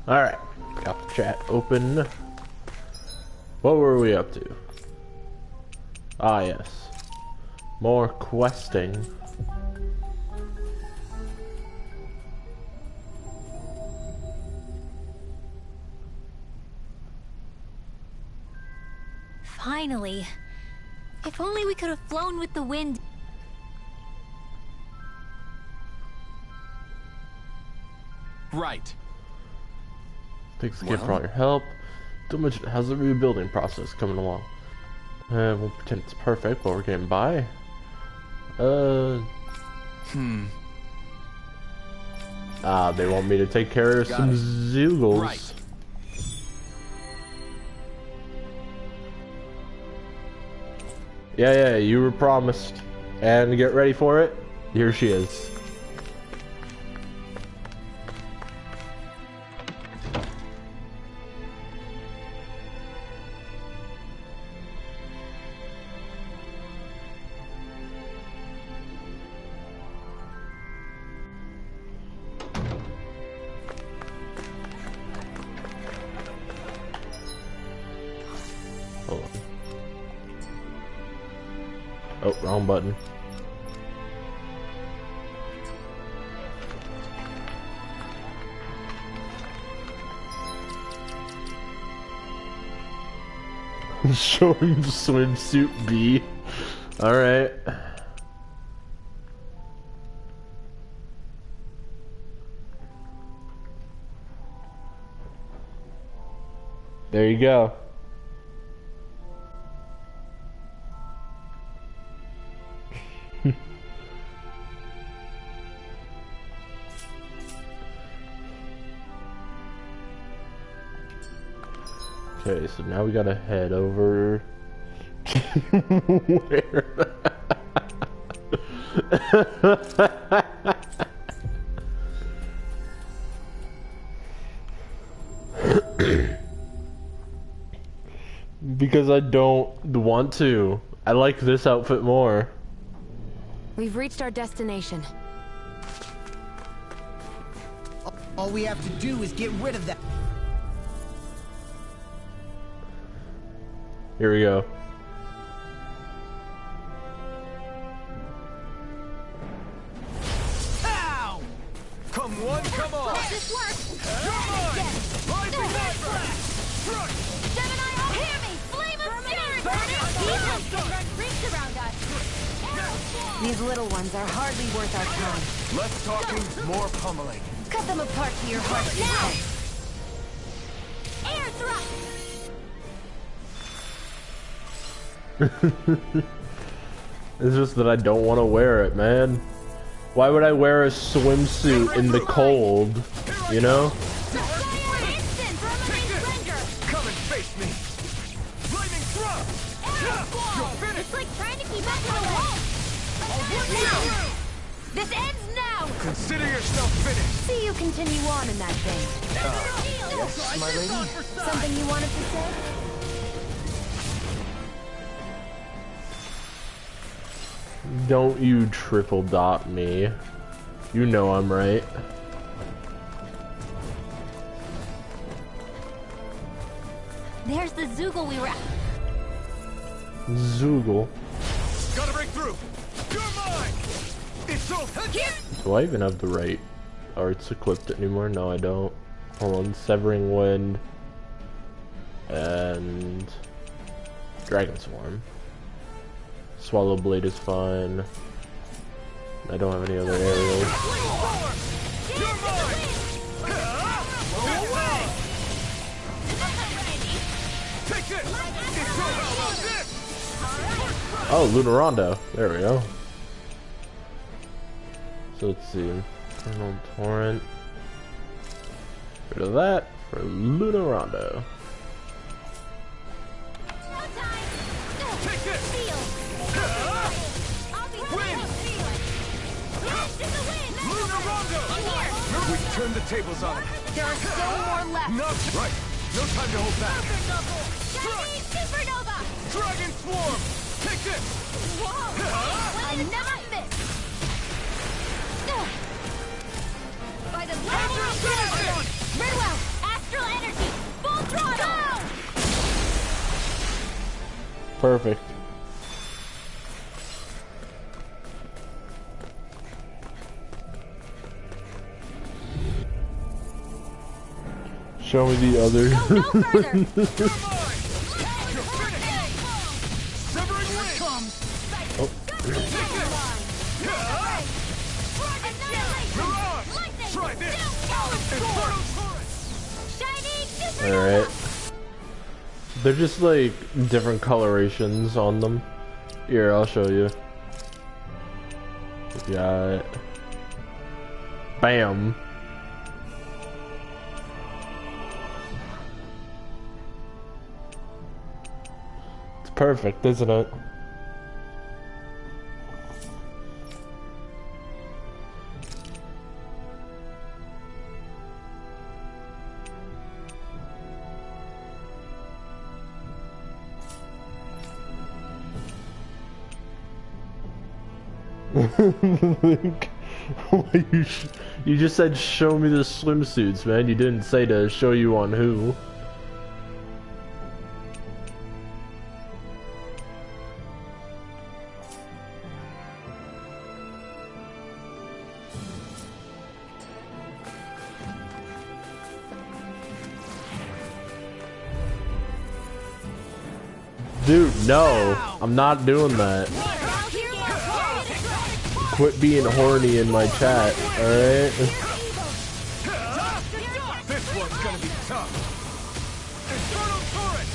Alright, got the chat open. What were we up to? Ah, yes. More questing. Finally. If only we could have flown with the wind. Right. Thanks again for all your help. How's the rebuilding process coming along? We'll pretend it's perfect, but we're getting by. They want me to take care of some Zoogles. Right. Yeah, you were promised. And get ready for it. Here she is. Oh, wrong button. Showing swimsuit B. Alright. There you go. Okay, so now we gotta head over. Where? Because I don't want to. I like this outfit more. We've reached our destination. All we have to do is get rid of that. Here we go. Ow! Come one, come on! This works! Come on! Life is not back! Gemini, hear me! Flame of spirit! These ones can run rings around us! These little ones are hardly worth our time. Less talking, more pummeling. Cut them apart to your heart's content. Air thrust! It's just that I don't want to wear it, man. Why would I wear a swimsuit in the cold? You know? Come and face me! Flaming thrust! You're finished! It's like trying to keep up with a wall! This ends now! Consider yourself finished! See you continue on in that thing. Yes, my lady? Something you wanted to say? Don't you triple dot me. You know I'm right. There's the Zoogle we were at. Zoogle. Gotta break through! You're mine! It's so here! Do I even have the right arts equipped anymore? No, I don't. Hold on. Severing Wind. And Dragon Swarm. Swallow Blade is fine. I don't have any other aerials. You're mine! Take this! It's all about this! Oh, Lunarondo. There we go. So let's see. Infernal Torrent. Rid of that for Lunarondo. Take this! Wind! Lunarondo! We turned the tables on him. There are still more left. Not right. No time to hold back. Shiny supernova! Dragon swarm. Take this. Whoa! I never miss. By the lightning, very well. Astral energy, full throttle. Perfect. Show me the other. Go no further. You're mine. You're finished. Severing wing. Oh. Mirage. Try this. Inferno turret. Alright. They're just like different colorations on them. Here, I'll show you. We got... Bam! It's perfect, isn't it? Link, you just said show me the swimsuits, man. You didn't say to show you on who. Dude, no. I'm not doing that. Quit being horny in my chat, alright? This one's gonna be tough. Inferno turret.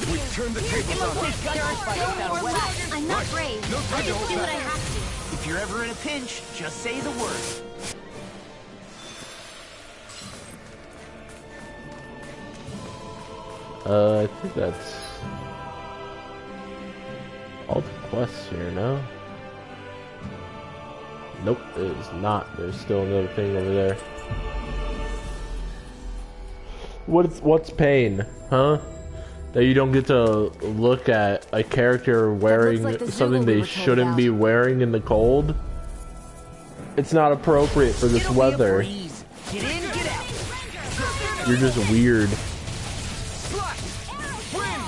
We turned the tables on him. I'm not brave. No time I to just hold do what I back. have to. If you're ever in a pinch, just say the word. I think that's all the quests here, no? Nope, it is not. There's still another thing over there. What's pain, huh? That you don't get to look at a character wearing like the something Zulu we they were told shouldn't about. be wearing in the cold? It's not appropriate for this It'll be a weather. breeze. Get in, get out. You're just weird. Slash. Win.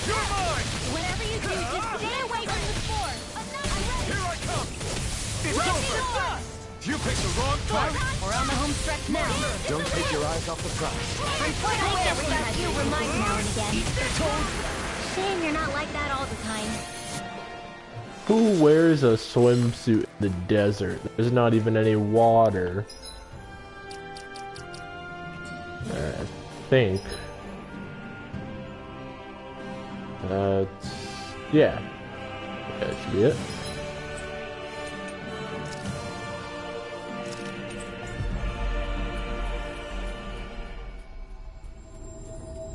You're mine. Whatever you do, just stay away from the spore. Here I come. It's over. You picked the wrong fight. We're on the home stretch now. Don't take your eyes off the prize. I'm quite aware we got a few reminders now and again. Shame you're not like that all the time. Who wears a swimsuit in the desert? There's not even any water. I think. Yeah. That should be it.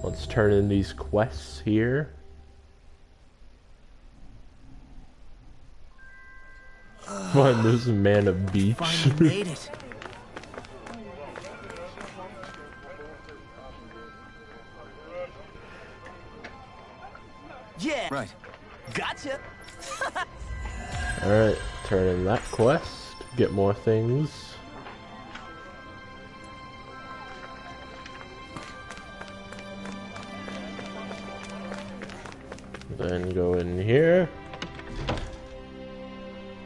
Let's turn in these quests here. Find this man a beach. Finally made it. Yeah. Right. Gotcha. Alright, turn in that quest. Get more things. Then go in here.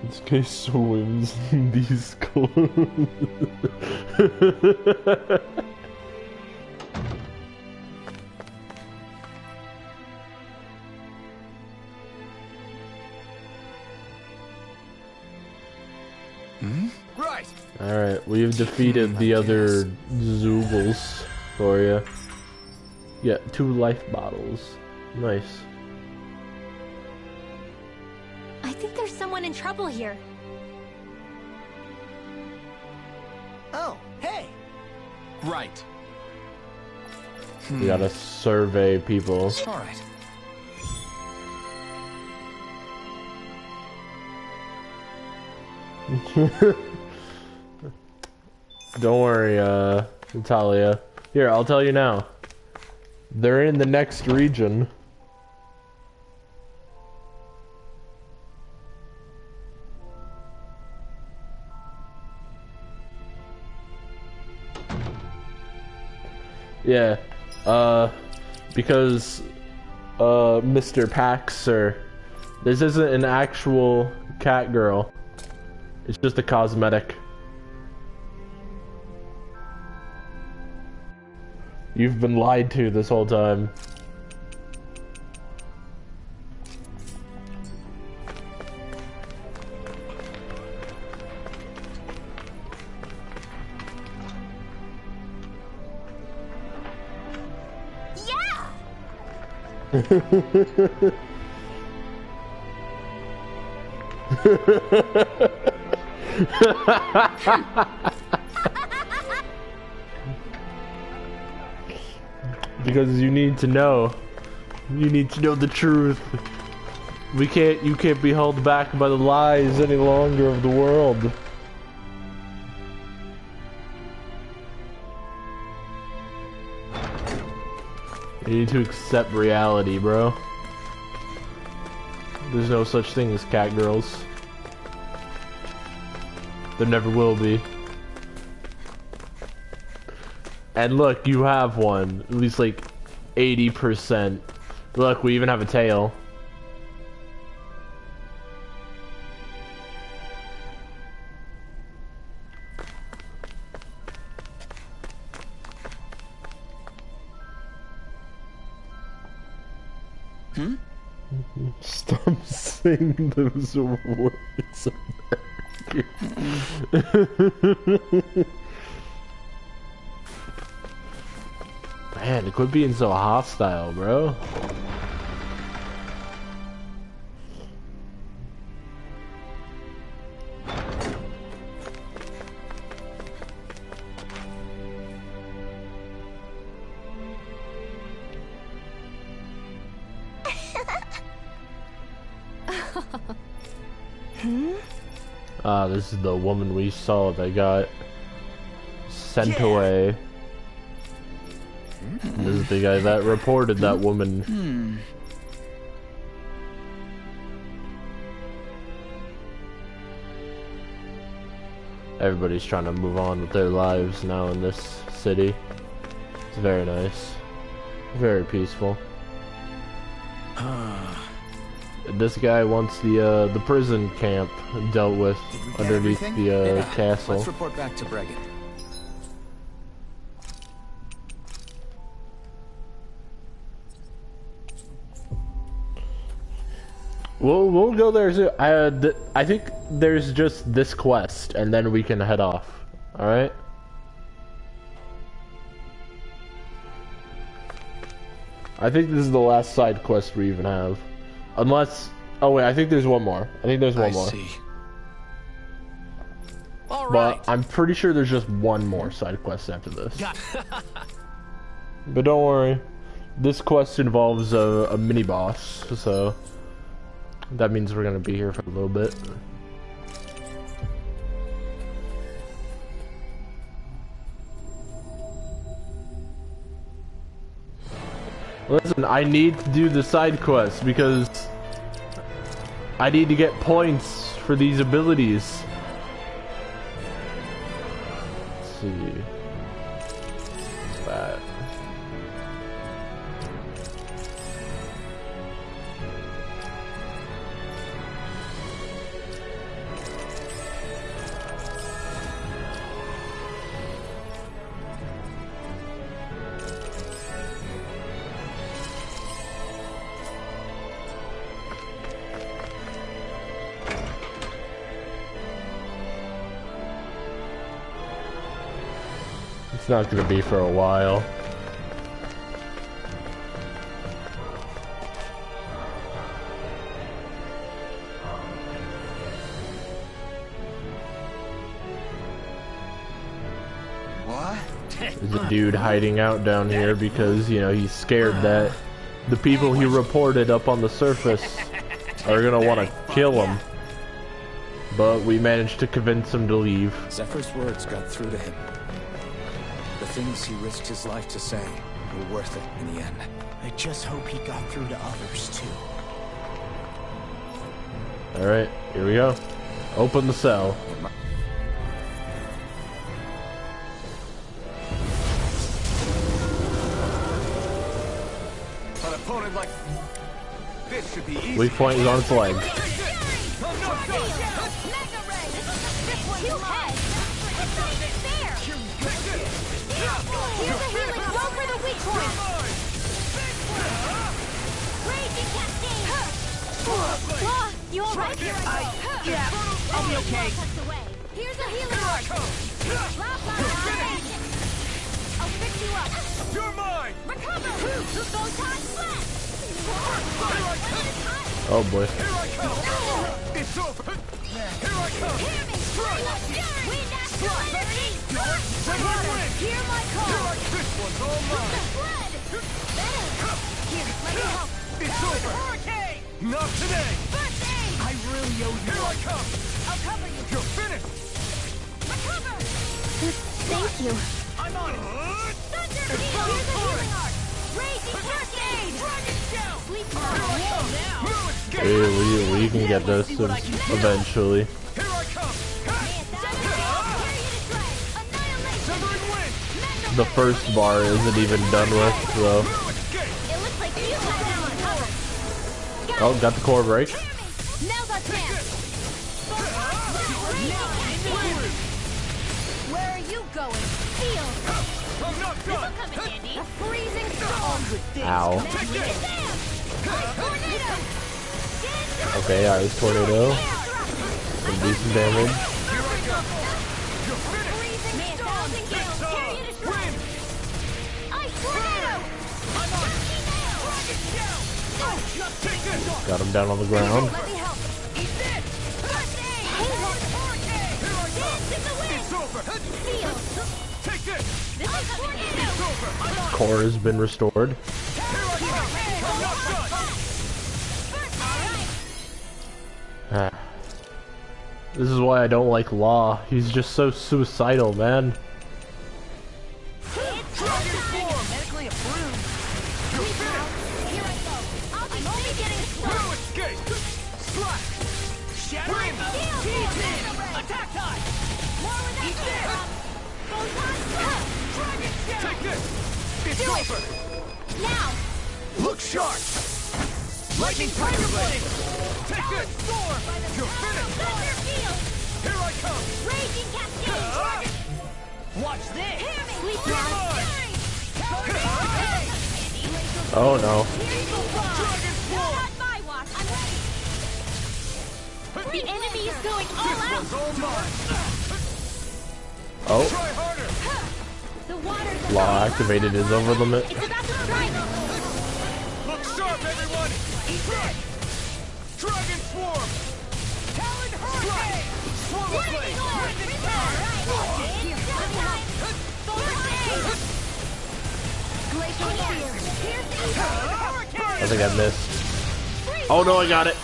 This guy swims in these clothes. Right. Alright, we've defeated the other Zoogles for you. Yeah, 2 life bottles. Nice. I think there's someone in trouble here. Oh, hey. Right. We gotta survey people. All right. Don't worry, Natalia. Here, I'll tell you now. They're in the next region. Yeah, because, Mr. Paxer, this isn't an actual cat girl. It's just a cosmetic. You've been lied to this whole time. Because you need to know. You need to know the truth. You can't be held back by the lies any longer of the world. You need to accept reality, bro. There's no such thing as cat girls. There never will be. And look, you have one. At least like 80%. Look, we even have a tail. Stop saying those words. Man, quit being so hostile, bro. Ah, this is the woman we saw that got sent away. This is the guy that reported that woman. Everybody's trying to move on with their lives now in this city. It's very nice. Very peaceful. This guy wants the prison camp dealt with underneath the castle. Let's report back to Bregan. We'll go there soon. I think there's just this quest, and then we can head off. All right. I think this is the last side quest we even have. Unless... Oh wait, I think there's one more. I think there's one more. See. All but right. I'm pretty sure there's just one more side quest after this. But don't worry. This quest involves a mini-boss, so... That means we're gonna be here for a little bit. Listen, I need to do the side quest because I need to get points for these abilities. Let's see. That. It's not gonna be for a while. What? There's a dude hiding out down here because, you know, he's scared that the people he reported up on the surface are gonna want to kill him. But we managed to convince him to leave. Zephyr's words got through to him. things he risked his life to say were worth it in the end. I just hope he got through to others, too. Alright, here we go. Open the cell. An opponent like this should be easy. Weak point is on its leg. Here's a healing. Go for the weak point. Raging cascade. You all right? Yeah, I'll be okay. Here's a healing arc. I'll fix you up. You're mine. Recover. Photon flat. Oh boy. Here I come. It's over. Here I come. Hear me. We natural energy. Hear my call. This one's all mine. Blood. Better. Here, let me help. It's over. Hurricane. Not today. First aid. I really owe you. Here I come. I'll cover you. You're finished. Recover. Thank you. I'm on it. Thunder Heal. Here's a healing arc. Raging cascade. Dragon shout. Sleep now. No escape. Hey, we can get this eventually. Here I come. Severing wind. The first bar isn't even done with, though. No escape. It looks like you got that one covered. Oh, got the core break. Now's our chance. Where are you going? Feel. I'm not This'll done. come in handy. Freezing storm. Ow. Tornado. Okay, Iris Tornado. Some decent damage. Here I go. You're finished. Freezing storm. Tear you to shreds. Ice tornado. I'm on it. Take this. Got him down on the ground. Let me help. Eat this. First aid. Hurricane. Here I go. Dance in the wind. It's over. Feel. Take this. This is tornado. It's over. I'm on it. Core has been restored. Here I come. I'm not done. Ah. This is why I don't like Law. He's just so suicidal, man. Medically approved. Here I go. I'm only getting No started. escape. Slash. Shattering. Attack time. More with that. Take this. It's over. Now. Look sharp. Lightning tiger blade. Take this. You're finished. Thunder field. Here I come. Raging cascade. Watch this. Hear me. Sleep You're mine. Oh no. Dragon Swarm. Not my watch. I'm ready. The enemy is going all This out. one's all mine. Oh, Try harder. The water's Law activated his over limit. It's about to strike. Look sharp, everyone. Eat this. Dragon Swarm. Talon Hurricane. Swallow blade. I think I missed. Oh no, I got it.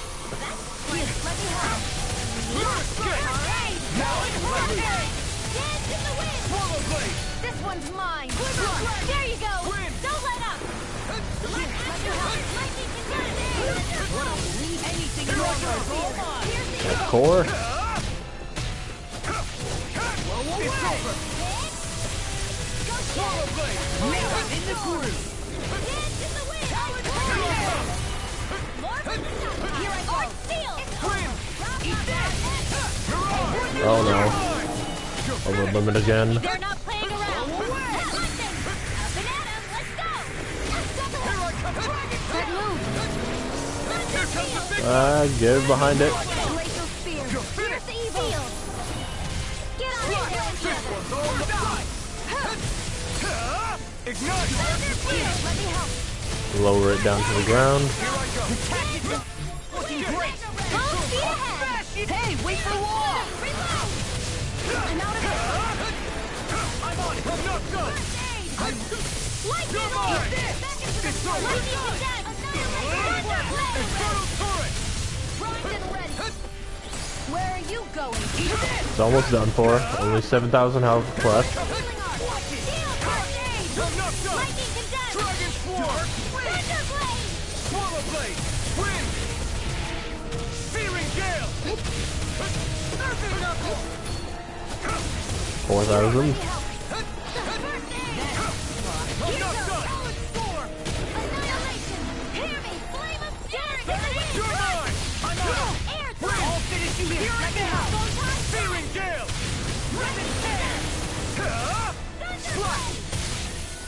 Swallow blade. This one's mine. There you go. Don't let up. Anything you want. That core. It's over. Swallow blade. In the groove. Here I go. Wind. Oh no. Over limit again. They're not playing around. Banana, let's go. Good move. Here comes the big Get behind it. Glacial spear. Here's the evil. Get on here. This one's all mine. Ignite. Let me help. Lower it down to the ground. Here I go. Looking great. Full speed ahead. Hey, wait for Law. Reload. I'm out of it. I'm on it. I'm not done. Lightning. You're mine. It's over. Lightning attack. Infernal turret. Primed and ready. Where are you going? It's almost done for. Only 7,000 health left. Healing arc. Shield arc. Thunderblade! Swallow blade! Wind! Searing gale! Surfing knuckle! 4,000. Solid storm! Annihilation! Hear me! Flame of fury! You're mine! I'm out! Air thrust! I'll finish you here! Second half! Searing gale! Thunderblade!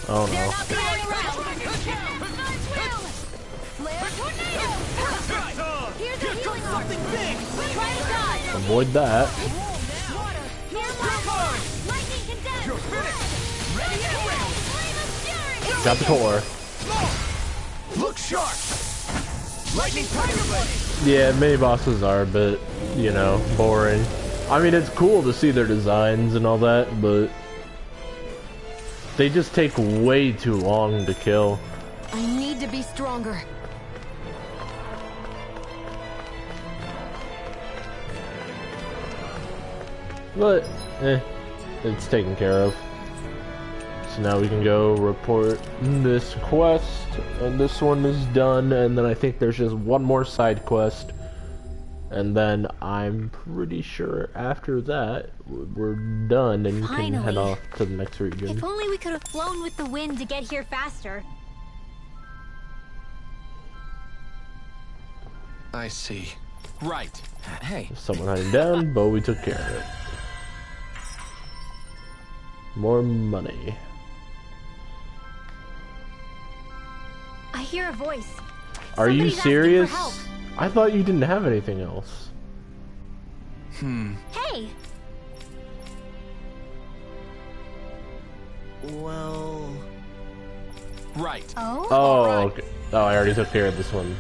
Oh They're no. not playing around! Knife will! Flare tornado! Here's a healing arm! Try to dodge! Avoid that. Water! Here's my lightning condensed! You're finished! Flame of fury! Got the core. Look sharp! Lightning tiger blade! Yeah, mini bosses are a bit, you know, boring. I mean, it's cool to see their designs and all that, but they just take way too long to kill. I need to be stronger. But, it's taken care of. So now we can go report this quest, and this one is done, and then I think there's just one more side quest. And then I'm pretty sure after that, we're done and can head Finally. off to the next region. If only we could have flown with the wind to get here faster. I see. Right. Hey. Someone hiding down, but we took care of it. More money. I hear a voice. Are you Somebody's asking for serious? help. I thought you didn't have anything else. Hey! Well... Right. Oh? Oh, okay. Oh, I already took care of this one.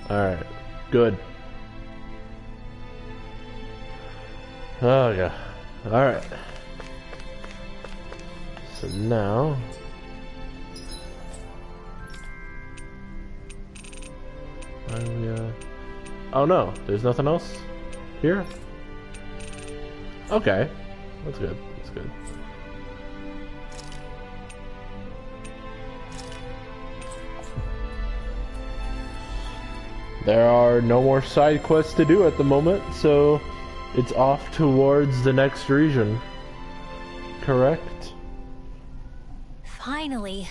Alright. Good. Oh, yeah. Alright. So now... Oh no, there's nothing else here? Okay. That's good. That's good. There are no more side quests to do at the moment, so it's off towards the next region. Correct? Finally.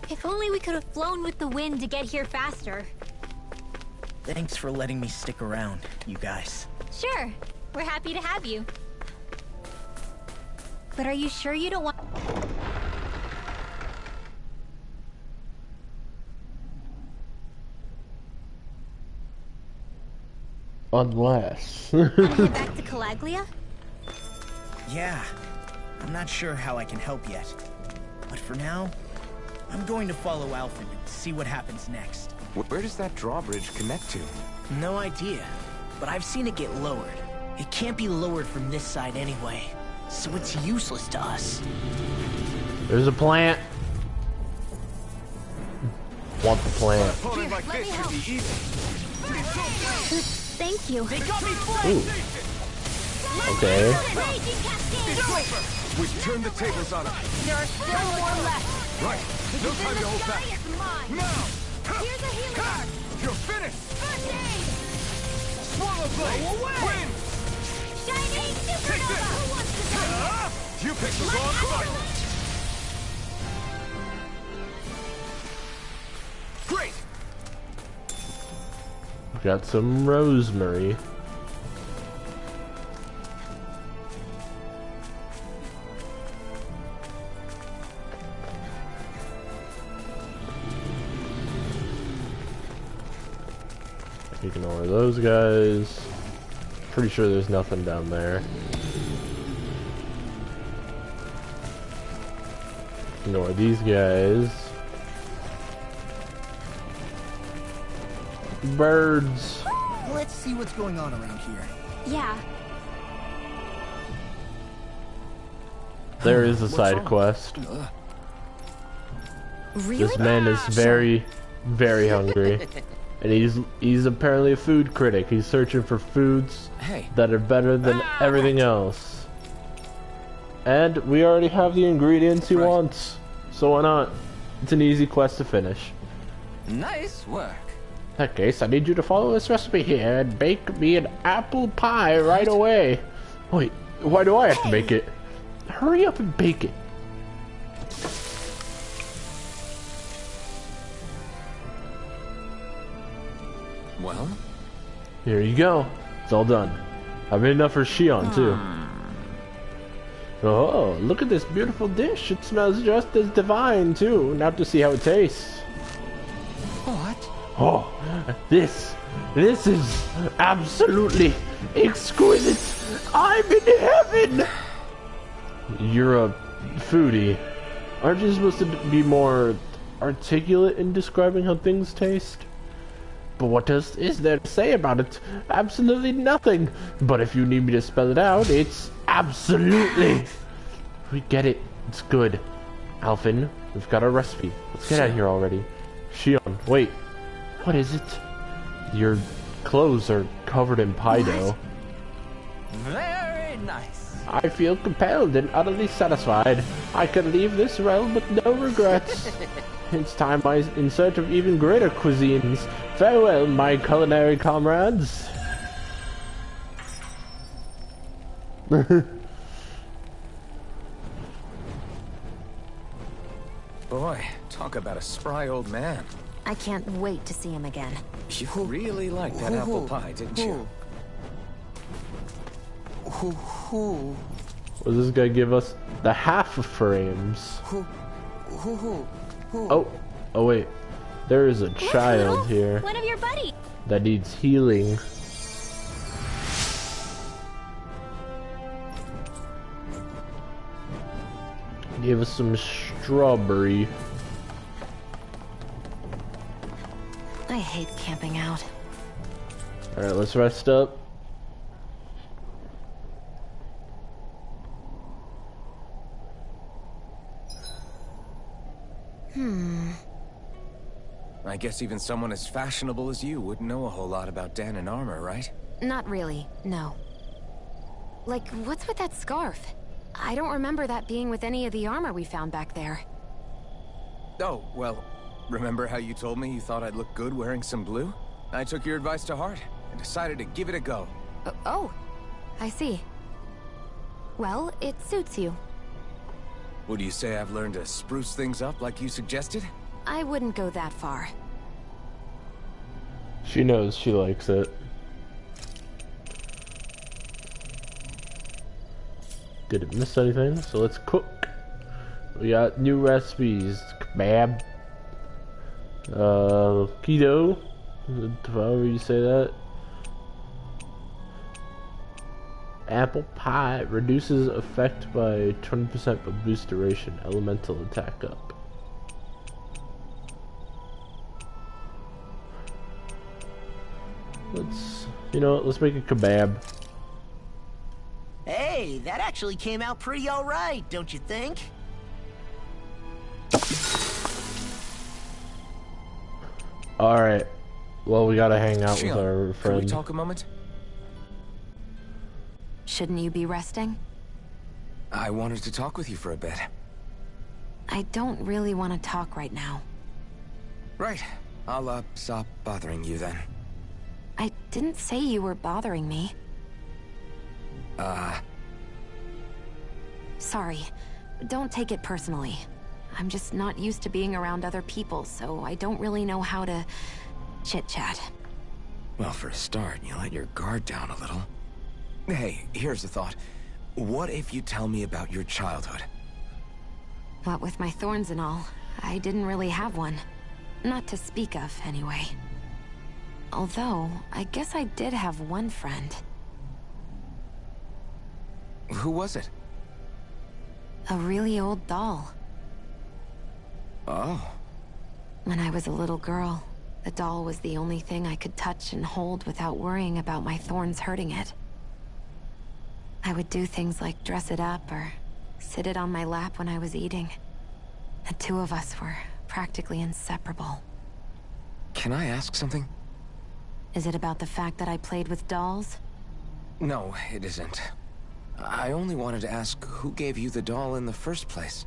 If only we could have flown with the wind to get here faster. Thanks for letting me stick around, you guys. Sure. We're happy to have you. But are you sure you don't want... Unless. Head back to Calaglia? Yeah, I'm not sure how I can help yet. But for now, I'm going to follow Alfred and see what happens next. Where does that drawbridge connect to? No idea, but I've seen it get lowered. It can't be lowered from this side anyway, so it's useless to us. There's a plant. Want the plant. Opponent like let this me should help. be easy. Thank you. They got me Ooh. Okay. Raging cascade! We've turned the tables on them. There are still more left. Right. No time to hold back. Is mine. Now. Here's a healing arm. You're finished. First aid. Swallow blade. Win. Shining Take supernova. this. Who wants to come? You picked the wrong fight. Great. Got some rosemary. Ignore those guys. Pretty sure there's nothing down there. Ignore these guys. Birds. Let's see what's going on around here. Yeah. There is a What's side wrong? quest. Really? This man is very, very hungry. And he's apparently a food critic. He's searching for foods Hey. that are better than everything else. And we already have the ingredients he Right. wants. So why not? It's an easy quest to finish. Nice work. In that case, I need you to follow this recipe here and bake me an apple pie right away. Wait, why do I have to make it? Hurry up and bake it. Well? Here you go. It's all done. I've made enough for Shion, too. Oh, look at this beautiful dish. It smells just as divine, too. Now to see how it tastes. What? Oh, this is absolutely exquisite. I'm in heaven. You're a foodie. Aren't you supposed to be more articulate in describing how things taste? But what is there to say about it? Absolutely nothing. But if you need me to spell it out, it's absolutely. We get it. It's good. Alphen, we've got our recipe. Let's get out of here already. Shion, wait. What is it? Your clothes are covered in pie dough. Very nice. I feel compelled and utterly satisfied. I can leave this realm with no regrets. It's time I in search of even greater cuisines. Farewell, my culinary comrades. Boy, talk about a spry old man. I can't wait to see him again. You really liked that apple pie, didn't you? Will this guy give us the half of frames? Oh wait. There is a child here One of your buddies. that needs healing. Give us some strawberry. I hate camping out. Alright, let's rest up. I guess even someone as fashionable as you wouldn't know a whole lot about Dan and armor, right? Not really, no. Like, what's with that scarf? I don't remember that being with any of the armor we found back there. Oh, well, remember how you told me you thought I'd look good wearing some blue? I took your advice to heart and decided to give it a go. Oh, I see. Well, it suits you. Would you say I've learned to spruce things up like you suggested? I wouldn't go that far. She knows she likes it. Didn't miss anything, so let's cook. We got new recipes. Kebab. Keto. However you say that. Apple pie reduces effect by 20% but boosts duration. Elemental attack up. Let's make a kebab. Hey, that actually came out pretty alright, don't you think? Alright. Well, we gotta hang out with our Can friend. we talk a moment? Shouldn't you be resting? I wanted to talk with you for a bit. I don't really want to talk right now. Right. I'll, stop bothering you then. I didn't say you were bothering me. Sorry. Don't take it personally. I'm just not used to being around other people, so I don't really know how to chit-chat. Well, for a start, you let your guard down a little. Hey, here's a thought. What if you tell me about your childhood? What with my thorns and all, I didn't really have one. Not to speak of, anyway. Although, I guess I did have one friend. Who was it? A really old doll. Oh. When I was a little girl, the doll was the only thing I could touch and hold without worrying about my thorns hurting it. I would do things like dress it up or sit it on my lap when I was eating. The two of us were practically inseparable. Can I ask something? Is it about the fact that I played with dolls? No, it isn't. I only wanted to ask who gave you the doll in the first place.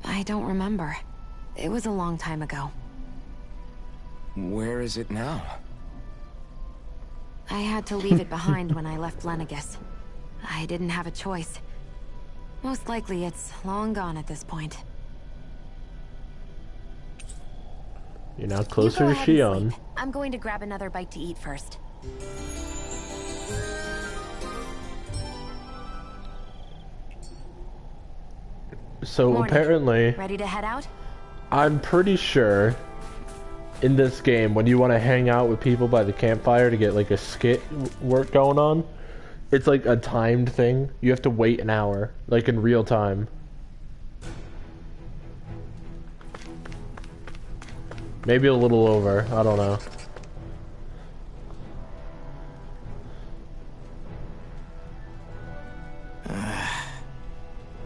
I don't remember. It was a long time ago. Where is it now? I had to leave it behind when I left Lenegus. I didn't have a choice. Most likely it's long gone at this point. You're now You closer go to ahead and Shion. sleep. I'm going to grab another bite to eat first. So Morning. apparently, Ready to head out? I'm pretty sure in this game, when you want to hang out with people by the campfire to get like a skit work going on, it's like a timed thing. You have to wait an hour, like in real time. Maybe a little over, I don't know.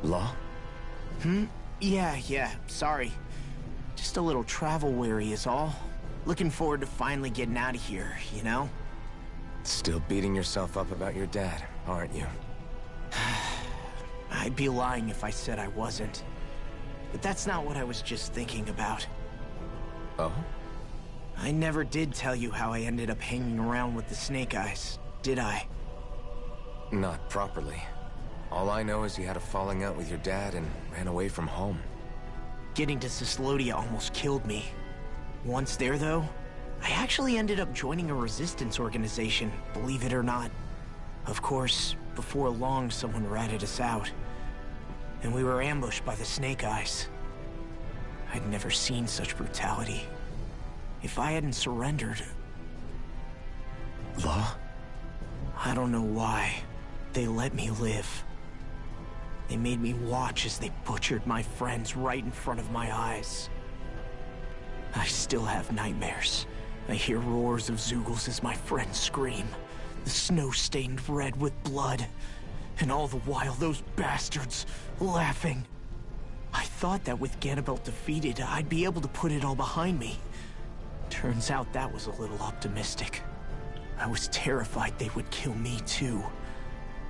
Law? Yeah, sorry. Just a little travel weary is all. Looking forward to finally getting out of here, you know? Still beating yourself up about your dad, aren't you? I'd be lying if I said I wasn't. But that's not what I was just thinking about. Oh? I never did tell you how I ended up hanging around with the Snake Eyes, did I? Not properly. All I know is you had a falling out with your dad and ran away from home. Getting to Cislodia almost killed me. Once there, though, I actually ended up joining a resistance organization, believe it or not. Of course, before long, someone ratted us out. And we were ambushed by the Snake Eyes. I'd never seen such brutality. If I hadn't surrendered... Law? I don't know why. They let me live. They made me watch as they butchered my friends right in front of my eyes. I still have nightmares. I hear roars of Zeugles as my friends scream. The snow stained red with blood. And all the while, those bastards laughing. I thought that with Ganabelt defeated, I'd be able to put it all behind me. Turns out that was a little optimistic. I was terrified they would kill me too.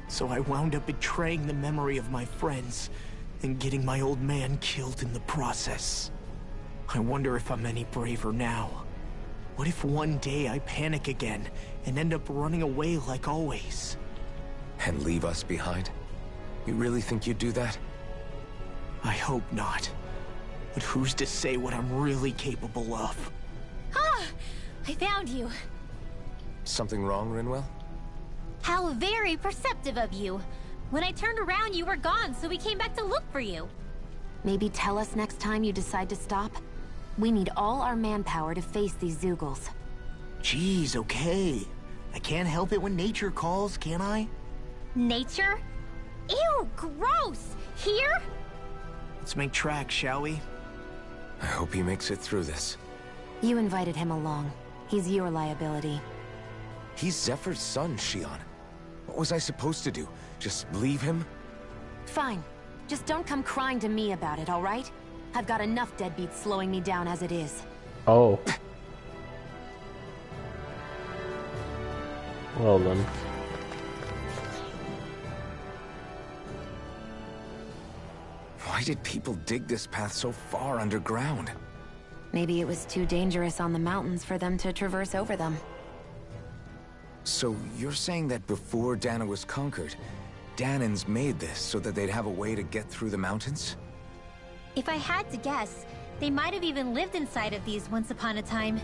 So I wound up betraying the memory of my friends and getting my old man killed in the process. I wonder if I'm any braver now. What if one day I panic again and end up running away like always? And leave us behind? You really think you'd do that? I hope not. But who's to say what I'm really capable of? Ah! I found you. Something wrong, Rinwell? How very perceptive of you. When I turned around, you were gone, so we came back to look for you. Maybe tell us next time you decide to stop? We need all our manpower to face these Zeugles. Jeez, okay. I can't help it when nature calls, can I? Nature? Ew, gross! Here? Let's make tracks, shall we? I hope he makes it through this. You invited him along. He's your liability. He's Zephyr's son, Shion. What was I supposed to do? Just leave him? Fine. Just don't come crying to me about it, all right? I've got enough deadbeats slowing me down as it is. Oh. Well then. Why did people dig this path so far underground? Maybe it was too dangerous on the mountains for them to traverse over them. So you're saying that before Dana was conquered, Danans made this so that they'd have a way to get through the mountains? If I had to guess, they might have even lived inside of these once upon a time.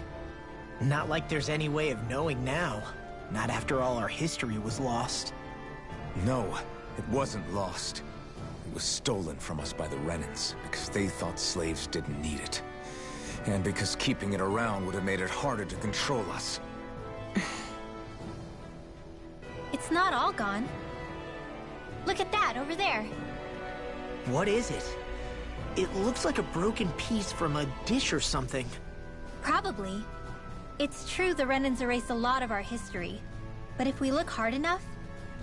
Not like there's any way of knowing now. Not after all our history was lost. No, it wasn't lost. It was stolen from us by the Renans, because they thought slaves didn't need it. And because keeping it around would have made it harder to control us. It's not all gone. Look at that over there. What is it? It looks like a broken piece from a dish or something. Probably. It's true the Renans erased a lot of our history. But if we look hard enough,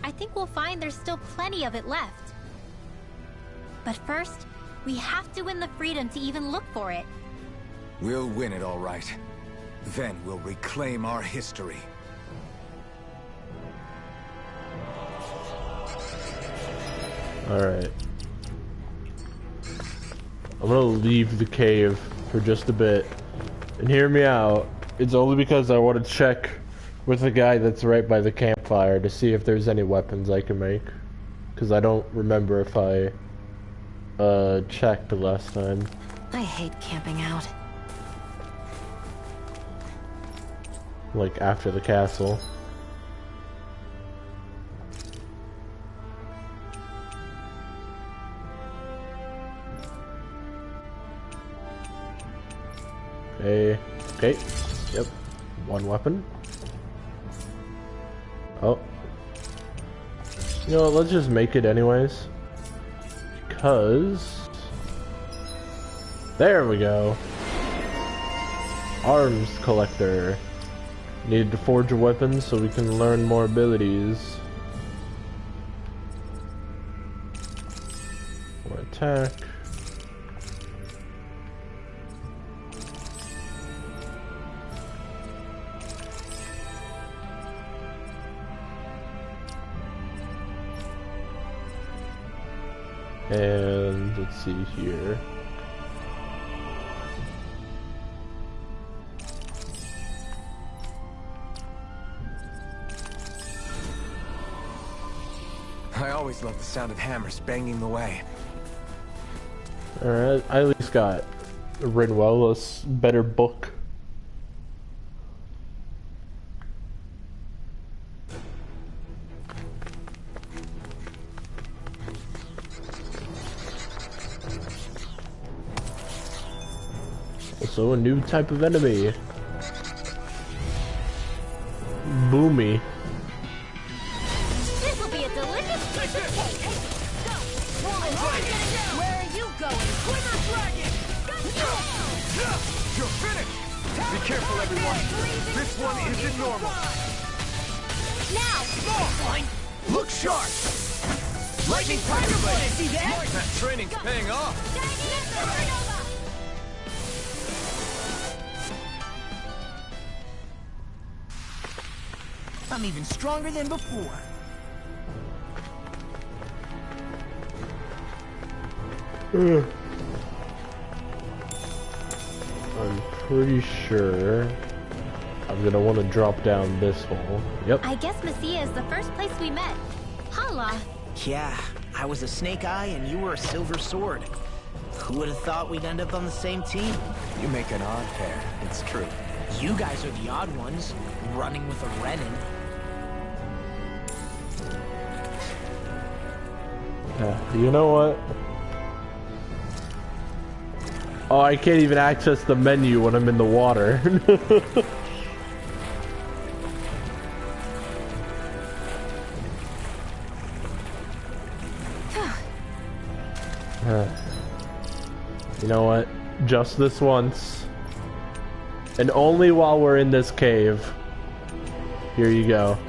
I think we'll find there's still plenty of it left. But first, we have to win the freedom to even look for it. We'll win it all right. Then we'll reclaim our history. Alright. I'm gonna leave the cave for just a bit. And hear me out. It's only because I want to check with the guy that's right by the campfire to see if there's any weapons I can make. Because I don't remember if I checked last time. I hate camping out. Like after the castle. Okay. Yep. One weapon. Oh. You know what, let's just make it anyways. Because... There we go. Arms collector. Need to forge a weapon so we can learn more abilities. More attack. And let's see here. I always love the sound of hammers banging away. Alright, I at least got Rinwell's better book. Also a new type of enemy. Boomy. This will be a delicious piece of cake. Go! Where are you going? Swimmer dragon! You're finished! Be careful, everyone! This one isn't normal! Now! Fine! Look sharp! Lightning tiger blade! See that? That training's paying off! I'm even stronger than before. I'm pretty sure I'm gonna want to drop down this hole. Yep. I guess Menancia is the first place we met. Hala. Yeah, I was a snake eye and you were a silver sword. Who would have thought we'd end up on the same team? You make an odd pair, it's true. You guys are the odd ones, running with a Renin. You know what? Oh, I can't even access the menu when I'm in the water. You know what? Just this once. And only while we're in this cave. Here you go.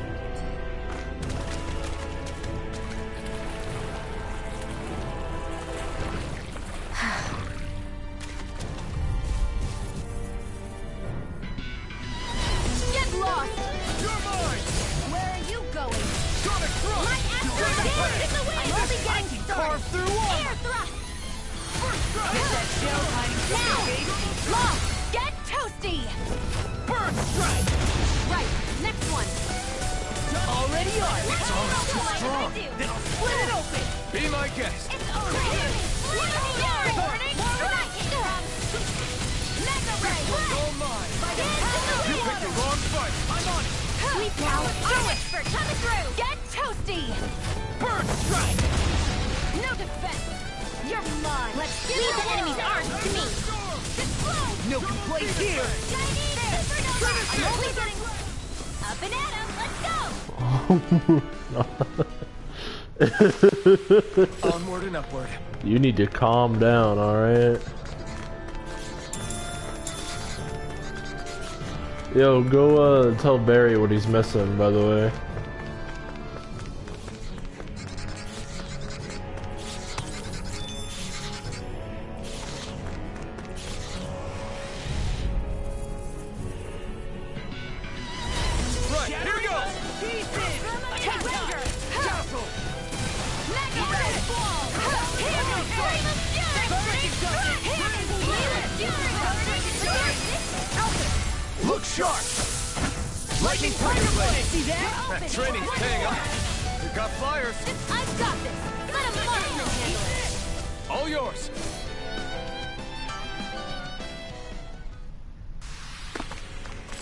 Onward and upward. You need to calm down, alright? Yo, go tell Barry what he's missing, by the way. That training's paying off. You got flyers. I've got this. Let a marksman handle it. All yours.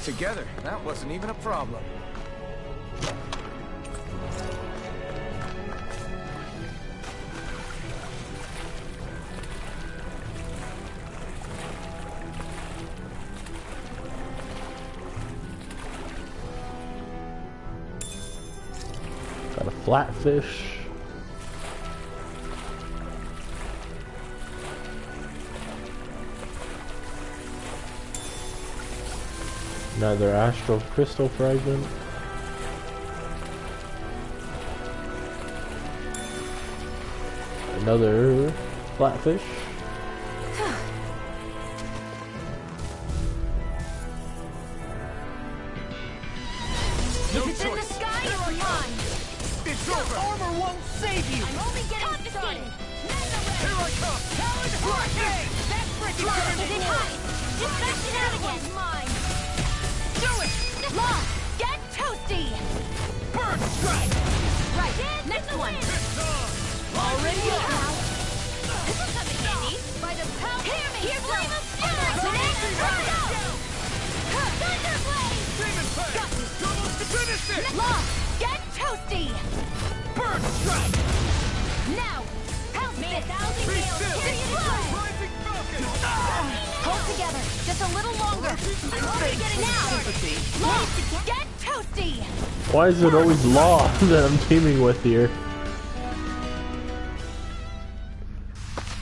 Together, that wasn't even a problem. Got a flatfish. Another astral crystal fragment. Another flatfish. No If it's in the choice. sky, you're mine. It's over. Armor won't save you! I'm only getting started. Here I come. Talon Hurricane! That's freaking good. Is it high? Just it out again. Mine. Do it! Law, get toasty. Bird strike! Right. Next one. Already Now. This will come in handy. By the power. Hear me. Here's flame of fury. Thunderblade. Got this. Finish it. Law, get toasty. Bird strike! Now. Pounce it. 1,000 Be gales. still. Here you go. Rising Falcon. Hold together. Just a little longer. I'm already getting now. Sympathy. Law, get toasty. Why is it always Law that I'm teaming with here?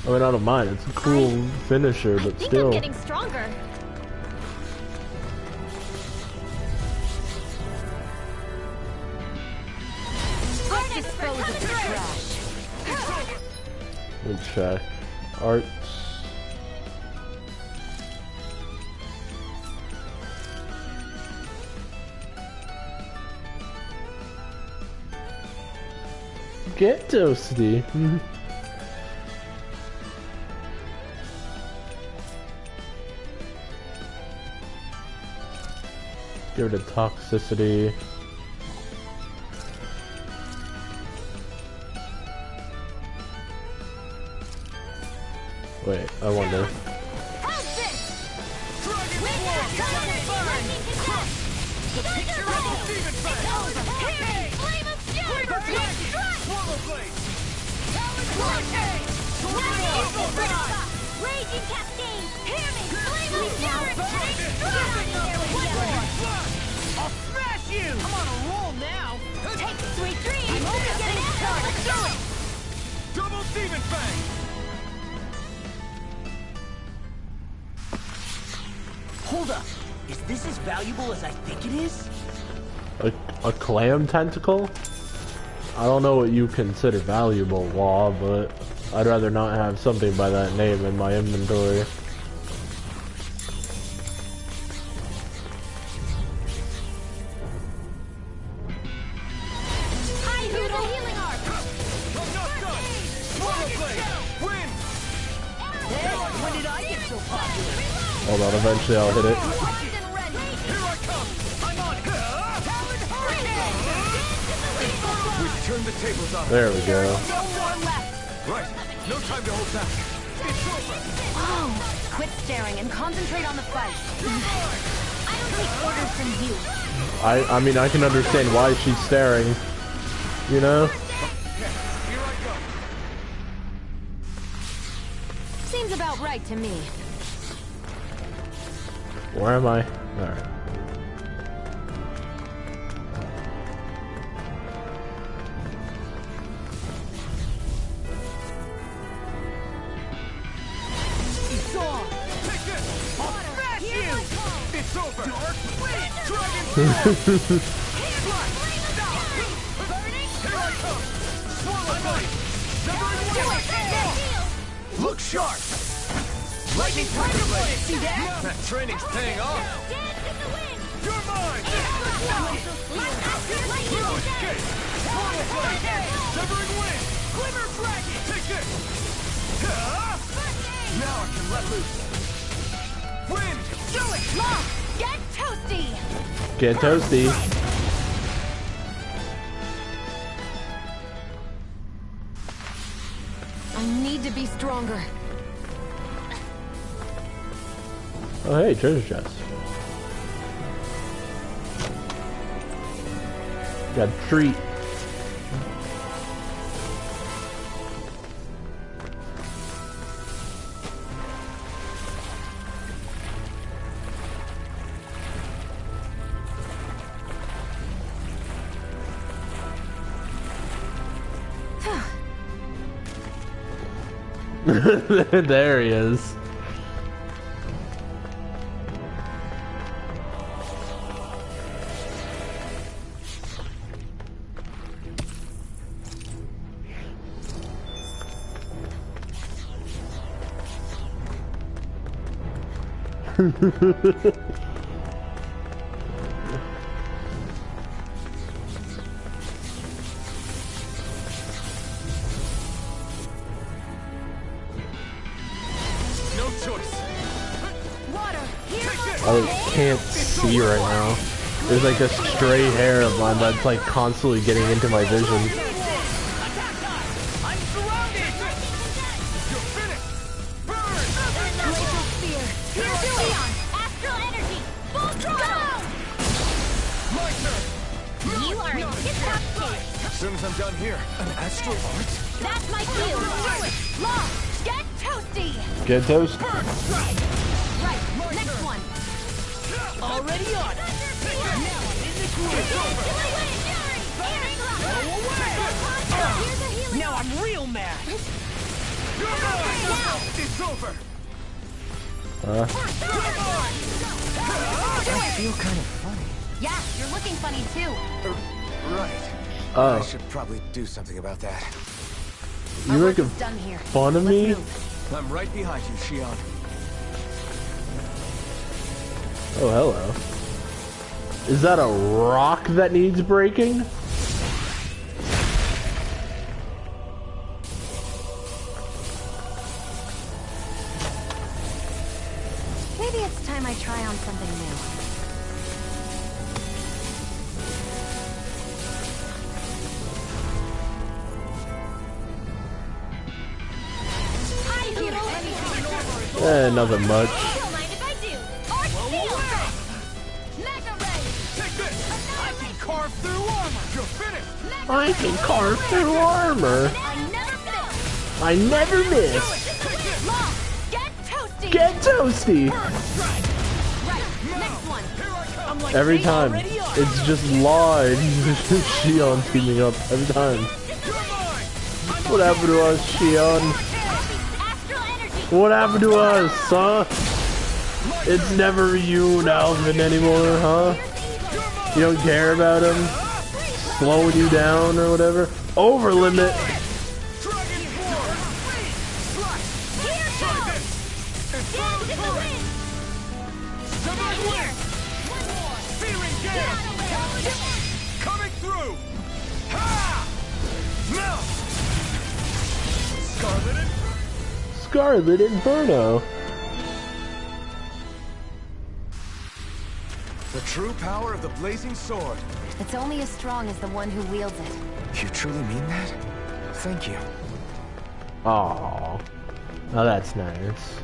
I mean, I don't mind. It's a cool finisher, I but think still. I'm getting stronger. Let's dispose of the trash. Let me check. Arts. Get toasty. Give it a toxicity. Wait, I wonder. How's this? Dragon Wait, Swarm. lightning contest. Thunderblade. It's over. Here, flame of fury. Strike. Swallow blade. Vortex. Raging cascade. Hear me. Flame of fury. I'll smash you! I'm on a roll now! Take sweet dreams. I'm only getting started. Let's do it. Double Demon Fang. Hold up! Is this as valuable as I think it is? A clam tentacle? I don't know what you consider valuable, Law, but I'd rather not have something by that name in my inventory. Hi, Noodle. Healing arc. I'm not done. Swallow blade. Win. When did I get so popular? Hold on, eventually I'll hit it. Primed and ready. Here I come. I'm on it! Talon Hurricane. We've turned the tables on. There we go. No more left. Right. No time to hold back. It's over. Oh, quit staring and concentrate on the fight. I don't take orders from you. I mean, I can understand why she's staring. You know? Here I go. Seems about right to me. Where am I? Alright. It's on! Take this. I'll smash you! It's over. Dark blade. Dragon. Here I come. Swallow blade. Severing blade. Look sharp. Lightning blade. See that? That training's paying off. You're mine. Escape. Swallow blade. Severing wing. Glimmer dragon. Take this. Now I can let loose. Wind. Do it! Lock! Get toasty! Get toasty. need to be stronger. Oh hey, treasure chest. Got a treat. There he is. I can't see right now. There's like a stray hair of mine that's like constantly getting into my vision. As soon as I'm done here, an astral art? That's my cue. Do it. Law, get toasty. Get toast. Right, next one. Already on it. Now I'm in the groove. Now I'm real mad. Now it's over. I feel kind of funny. Yeah, you're looking funny too. Right. Oh. I should probably do something about that. You making Done here. fun of me? I'm right behind you, Shion. Oh, hello. Is that a rock that needs breaking? Maybe it's time I try on something new. Nothing much. Don't mind if I do. Or steal. Mega Ray. Take this! I can carve through armor! You're finished! I can carve through armor. I never I never miss. miss. Law, get toasty. Get toasty. Right, next one. I'm like Every they time. already are. It's just Law and Shion teaming up. Every time. What happened to us, Shion? Astral energy. What happened to us, huh? It's never you and Alvin anymore, huh? You don't care about him? Slowing you down or whatever? Over limit! Coming through! Ha! Now! Scarlet Inferno! The true power of the blazing sword. It's only as strong as the one who wields it. You truly mean that? Thank you. Aww. Oh, that's nice.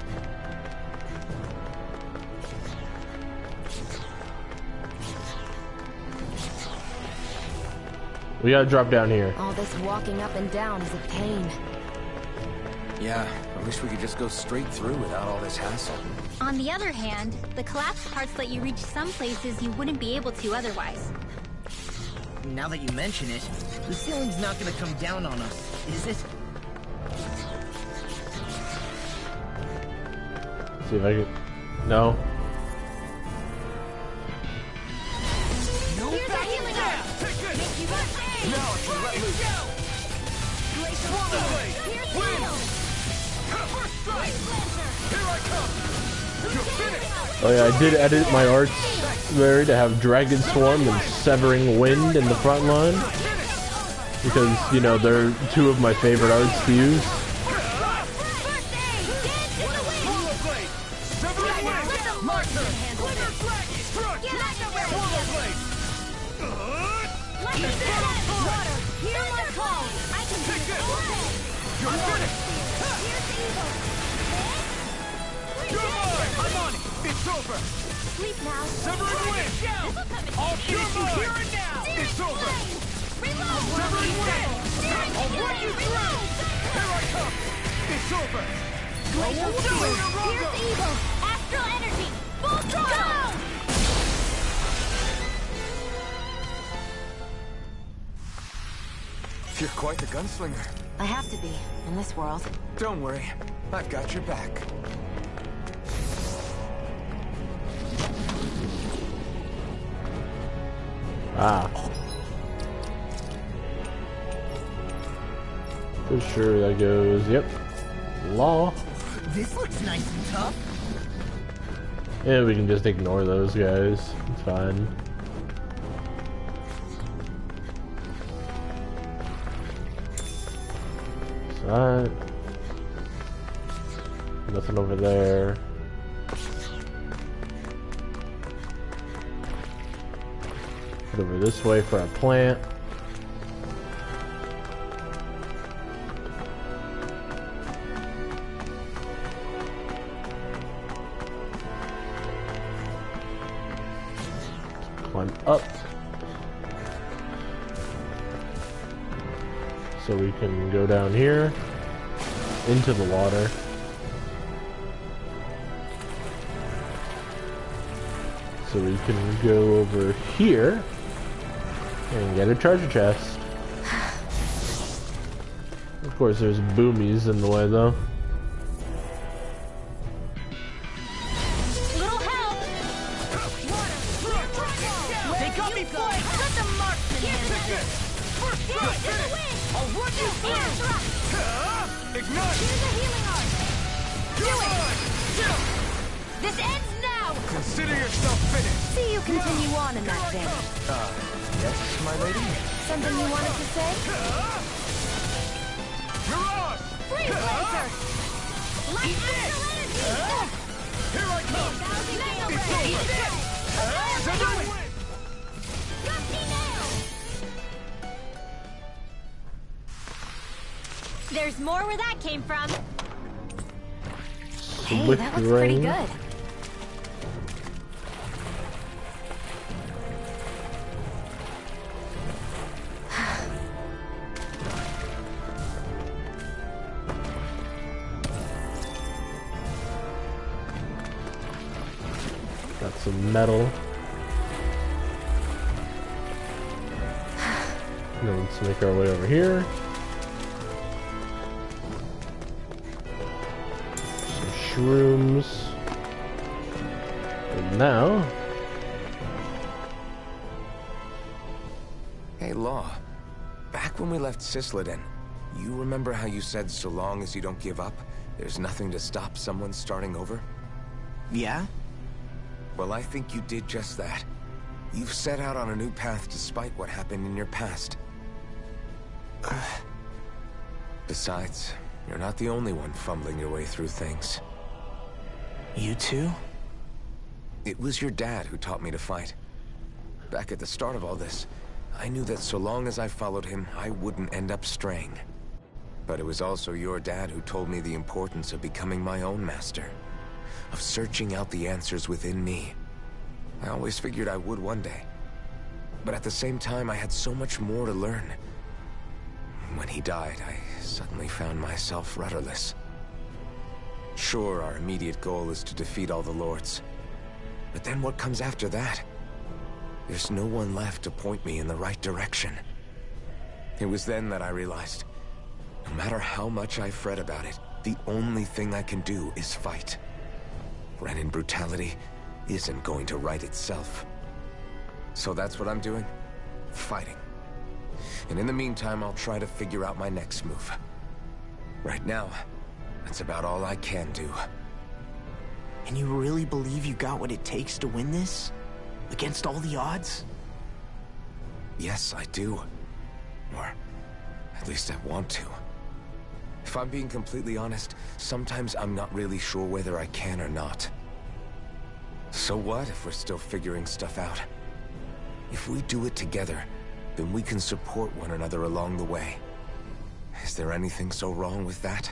We gotta drop down here. All this walking up and down is a pain. Yeah, I wish we could just go straight through without all this hassle. On the other hand, the collapsed parts let you reach some places you wouldn't be able to otherwise. Now that you mention it, the ceiling's not gonna come down on us, is it? See if I can. No. Here's our healing arm. Make you look. Now I can let loose. Here's heal. First strike! Here I come! You're finished! Oh yeah, I did edit my arts there to have Dragon Swarm and Severing Wind in the front line. Because, you know, they're two of my favorite arts to use. You're mine! I'm on it! It's over! Sleep now. Severing wind! This'll come in I'll handy. finish you here and now! It's over! Severing wind! I'll run you through! Here I come! It's over! I won't do it! Here's evil. Astral energy. Full throttle. You're quite the gunslinger. I have to be, in this world. Don't worry. I've got your back. Ah. For sure that goes, yep. Law. This looks nice and tough. And we can just ignore those guys. It's fine. So nothing over there. Head over this way for our plant. Climb up. So we can go down here into the water. So we can go over here and get a treasure chest. Of course, there's boomies in the way, though. Little help. They got me flying. Let the marksman handle it. First strike! I'll run you through! Ignite! Here's a healing art. Do it! This ends now. Consider yourself finished! See you continue on in that vein. Yes, my lady? Something you wanted to say? Mirage! Freeze laser. Light astral energy. Here I come! Mega It's ray. over! Severing wind! Gusty nail. There's more where that came from. Hey, With that looks ring. pretty good. Got some metal. Now let's make our way over here. Some shrooms. And now, Hey, Law. Back when we left Cisleden, you remember how you said so long as you don't give up, there's nothing to stop someone starting over? Yeah? Well, I think you did just that. You've set out on a new path despite what happened in your past. Besides, you're not the only one fumbling your way through things. You too? It was your dad who taught me to fight. Back at the start of all this, I knew that so long as I followed him, I wouldn't end up straying. But it was also your dad who told me the importance of becoming my own master, of searching out the answers within me. I always figured I would one day. But at the same time, I had so much more to learn. When he died, I suddenly found myself rudderless. Sure, our immediate goal is to defeat all the lords. But then what comes after that? There's no one left to point me in the right direction. It was then that I realized, no matter how much I fret about it, the only thing I can do is fight. Renin brutality isn't going to right itself. So that's what I'm doing. Fighting. And in the meantime, I'll try to figure out my next move. Right now, that's about all I can do. And you really believe you got what it takes to win this? Against all the odds? Yes, I do. Or at least I want to. If I'm being completely honest, sometimes I'm not really sure whether I can or not. So what if we're still figuring stuff out? If we do it together, then we can support one another along the way. Is there anything so wrong with that?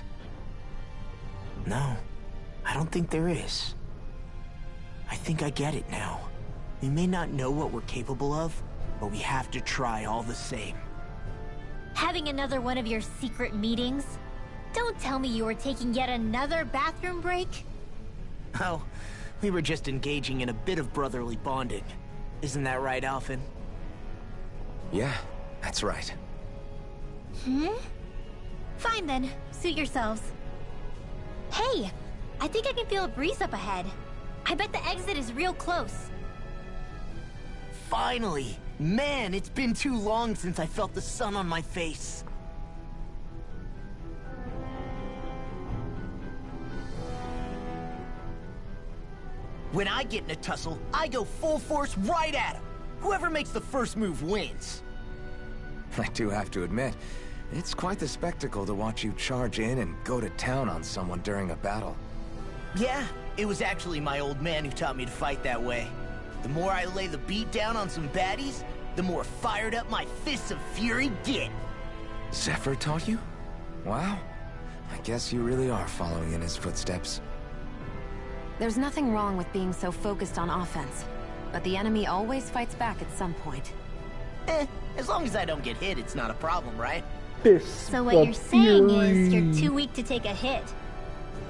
No, I don't think there is. I think I get it now. We may not know what we're capable of, but we have to try all the same. Having another one of your secret meetings? Don't tell me you were taking yet another bathroom break? Oh, we were just engaging in a bit of brotherly bonding. Isn't that right, Alphen? Yeah, that's right. Fine then, suit yourselves. Hey, I think I can feel a breeze up ahead. I bet the exit is real close. Finally! Man, it's been too long since I felt the sun on my face. When I get in a tussle, I go full force right at him. Whoever makes the first move wins. I do have to admit, it's quite the spectacle to watch you charge in and go to town on someone during a battle. Yeah, it was actually my old man who taught me to fight that way. The more I lay the beat down on some baddies, the more fired up my fists of fury get. Zephyr taught you? Wow. I guess you really are following in his footsteps. There's nothing wrong with being so focused on offense, but the enemy always fights back at some point. As long as I don't get hit, it's not a problem, right? So what you're saying is you're too weak to take a hit.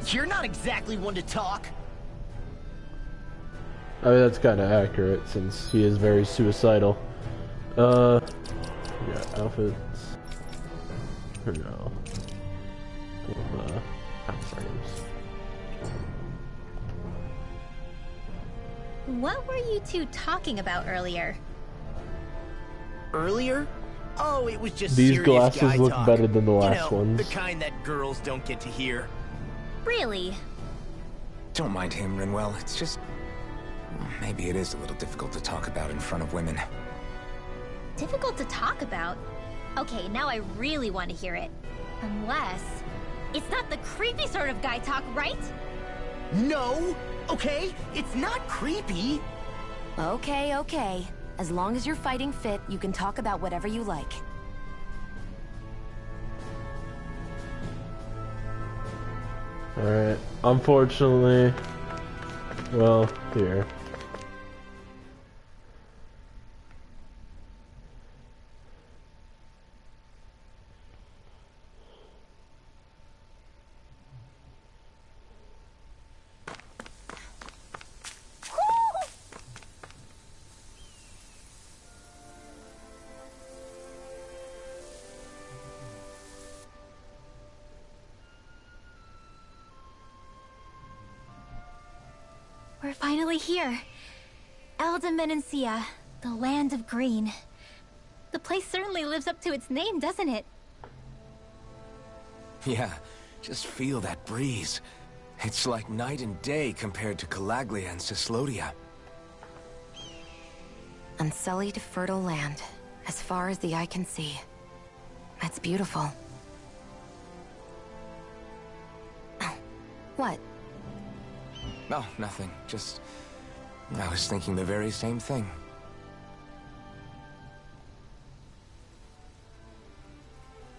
You're not exactly one to talk. I mean, that's kind of accurate since he is very suicidal. Yeah, outfits. Or no. Frames. What were you two talking about earlier? Earlier? Oh, it was just These serious glasses guy look talk. better than the last You know, ones. the kind that girls don't get to hear. Really? Don't mind him, Rinwell. It's just... maybe it is a little difficult to talk about in front of women. Difficult to talk about? Okay, now I really want to hear it. Unless... it's not the creepy sort of guy talk, right? No! Okay, it's not creepy. Okay, okay. As long as you're fighting fit, you can talk about whatever you like. Alright, unfortunately... well, here. We're finally here. Elde, Menancia, the land of green. The place certainly lives up to its name, doesn't it? Yeah, just feel that breeze. It's like night and day compared to Calaglia and Cislodia. Unsullied, fertile land, as far as the eye can see. That's beautiful. Oh, what? Oh, nothing. Just... I was thinking the very same thing.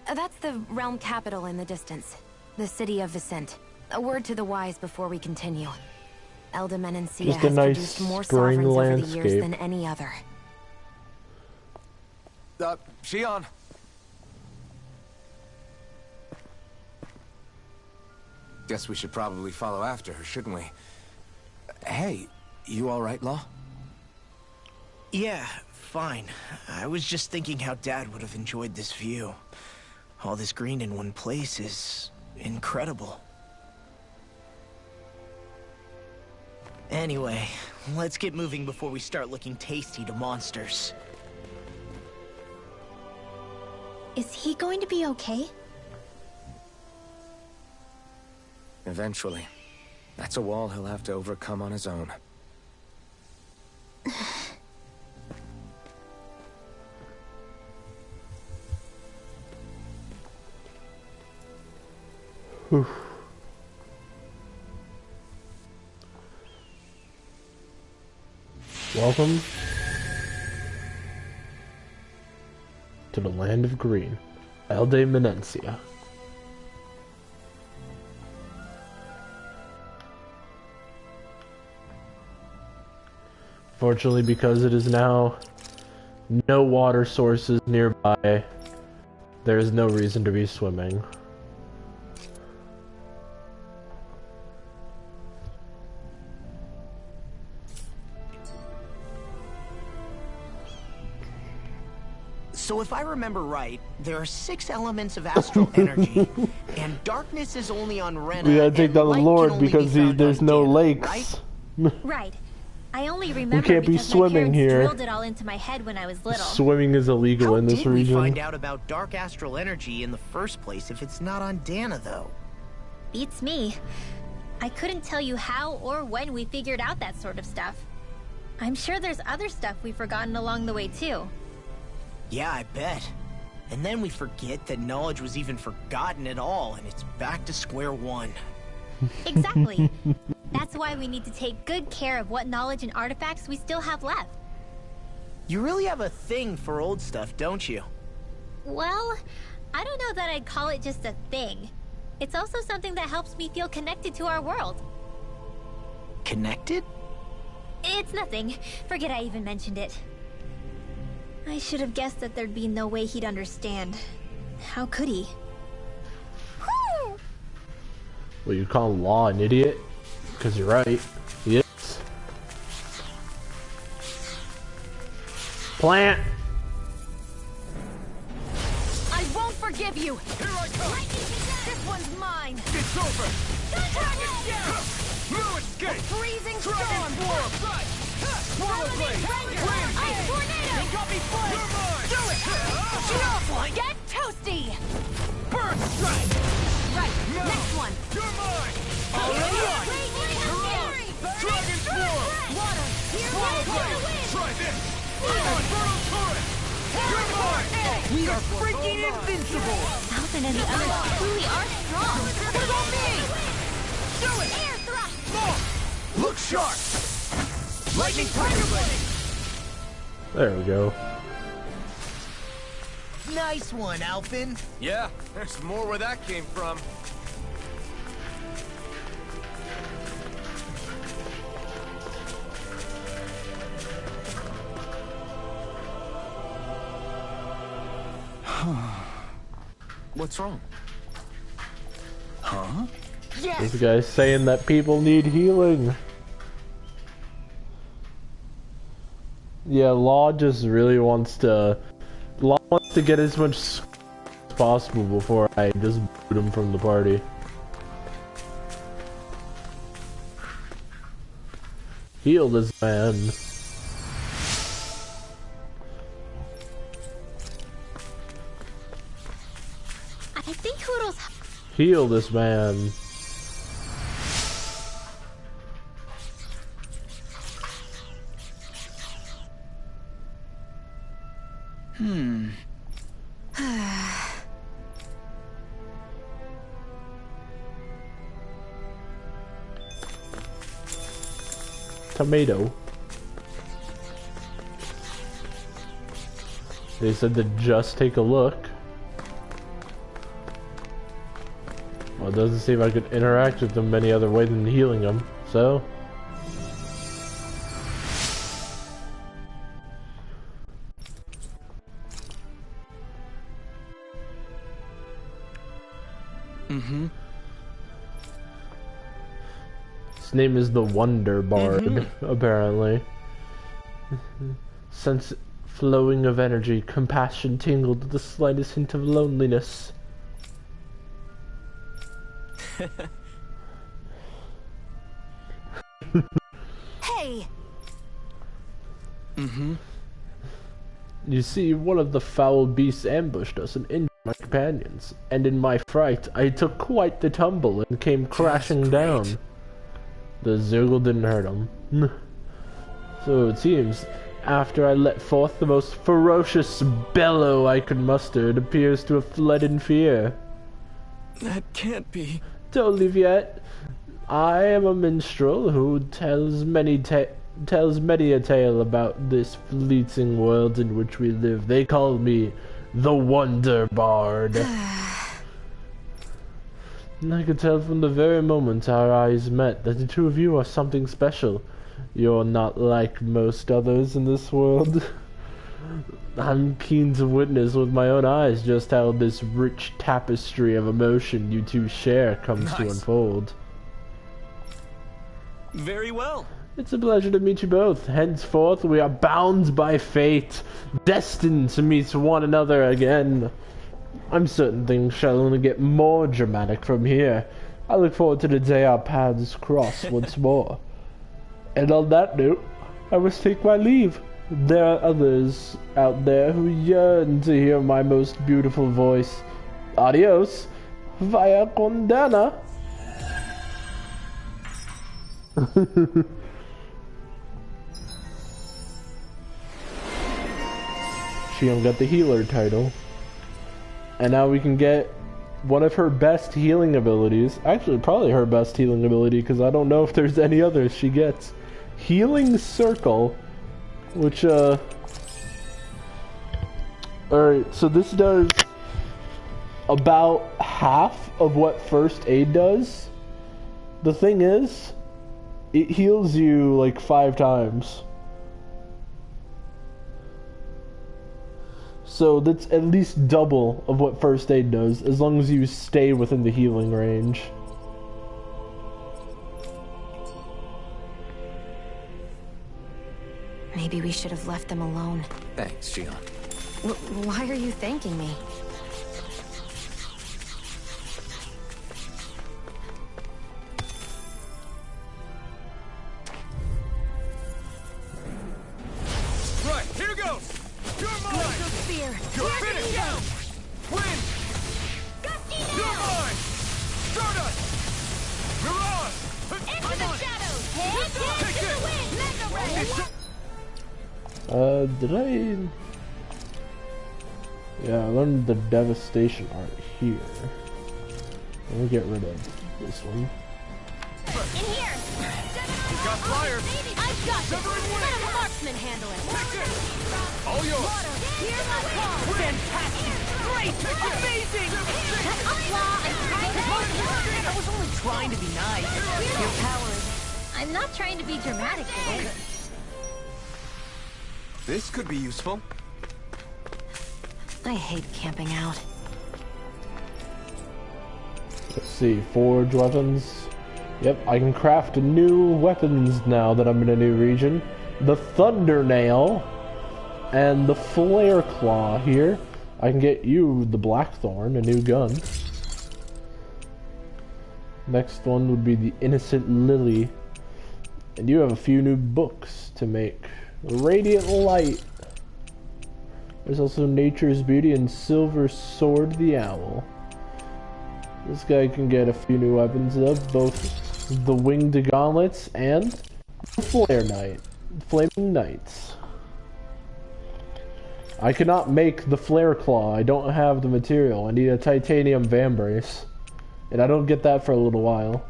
That's the realm capital in the distance. The city of Vicent. A word to the wise before we continue. Elde Menancia Just a has nice produced more spring sovereigns over the years landscape. than any other. Shion! Guess we should probably follow after her, shouldn't we? Hey, you alright, Law? Yeah, fine. I was just thinking how Dad would have enjoyed this view. All this green in one place is... incredible. Anyway, let's get moving before we start looking tasty to monsters. Is he going to be okay? Eventually. That's a wall he'll have to overcome on his own. Welcome to the land of green, Elde Menancia. Fortunately, because it is now no water sources nearby, there is no reason to be swimming. So if I remember right, there are 6 elements of astral energy, and darkness is only on Rena. We gotta take down the Lord because there's no Dana, lakes. Right? Right. I only remember can't be because swimming my parents here. drilled it all into my head when I was little. Swimming is illegal How in this did we region. find out about dark astral energy in the first place if it's not on Dana, though? Beats me. I couldn't tell you how or when we figured out that sort of stuff. I'm sure there's other stuff we've forgotten along the way, too. Yeah, I bet. And then we forget that knowledge was even forgotten at all, and it's back to square one. Exactly. That's why we need to take good care of what knowledge and artifacts we still have left. You really have a thing for old stuff, don't you? Well, I don't know that I'd call it just a thing. It's also something that helps me feel connected to our world. Connected? It's nothing. Forget I even mentioned it. I should have guessed that there'd be no way he'd understand. How could he? Well, you call Law an idiot? Because you're right. He is. Plant! I won't forgive you! Here I come! This one's mine! It's over! No escape! Freezing storm! Dragon form! Swallow blade! Ice tornado! They got me flying! You're mine! Do it! Snowflake! Get toasty! Burn strike! Right, No! next one! You're mine! Already on! Dragon form! Water! Here Swallow blade! Try this! Infernal turret! You're mine! We are freaking invincible! Falcon and the others truly are strong. What about me? Do it! Air thrust! Look sharp! Lightning pressure blade! There we go. Nice one, Alpin. Yeah, there's more where that came from. What's wrong? Huh? This guy's saying that people need healing. Yeah, Law just really wants to... Law wants to get as much as possible before I just boot him from the party. Heal this man. I think Hoodle's... Heal this man. Tomato. They said to just take a look. Well, it doesn't seem I could interact with them any other way than healing them, so... His name is the Wonder Bard, apparently. Sense flowing of energy, compassion tingled at the slightest hint of loneliness. Hey! You see, one of the foul beasts ambushed us and injured my companions, and in my fright, I took quite the tumble and came crashing down. The Zergle didn't hurt him. So it seems, after I let forth the most ferocious bellow I could muster, it appears to have fled in fear. That can't be. Don't leave yet. I am a minstrel who tells many a tale about this fleeting world in which we live. They call me the Wonder Bard. And I could tell from the very moment our eyes met that the two of you are something special. You're not like most others in this world. I'm keen to witness with my own eyes just how this rich tapestry of emotion you two share comes to unfold. Very well. It's a pleasure to meet you both. Henceforth, we are bound by fate, destined to meet one another again. I'm certain things shall only get more dramatic from here. I look forward to the day our paths cross once more. And on that note, I must take my leave. There are others out there who yearn to hear my most beautiful voice. Adios, via condena. Shion got the healer title. And now we can get one of her best healing abilities. Actually, probably her best healing ability, because I don't know if there's any others she gets. Healing Circle, which, alright, so this does about half of what First Aid does. The thing is, it heals you like 5 times. So that's at least double of what First Aid does, as long as you stay within the healing range. Maybe we should have left them alone. Thanks, Shion. Why are you thanking me? Right, here goes. You're mine. Spear. You're finished. Win. You're mine. Stardust. Mirage. Into the shadows. Head Take to it. the wind. Mega ray. Did I... Yeah, I learned the Devastation art here. Let me get rid of this one. In here. You got fire. I've got this. Severing Let wing. a marksman handle it. Take it. All yours. Hear my call. Fantastic! Great! Amazing! That's a flaw I'm trying to hold. I was only trying to be nice. Your power. I'm not trying to be dramatic with it. This could be useful. I hate camping out. Let's see, forge weapons. Yep, I can craft new weapons now that I'm in a new region. The Thunder Nail and the Flare Claw here. I can get you the Blackthorn, a new gun. Next one would be the Innocent Lily. And you have a few new books to make. Radiant Light. There's also Nature's Beauty and Silver Sword the Owl. This guy can get a few new weapons of both the Winged Gauntlets and the Flare Knight. Flaming Knights. I cannot make the Flare Claw. I don't have the material. I need a titanium vambrace. And I don't get that for a little while.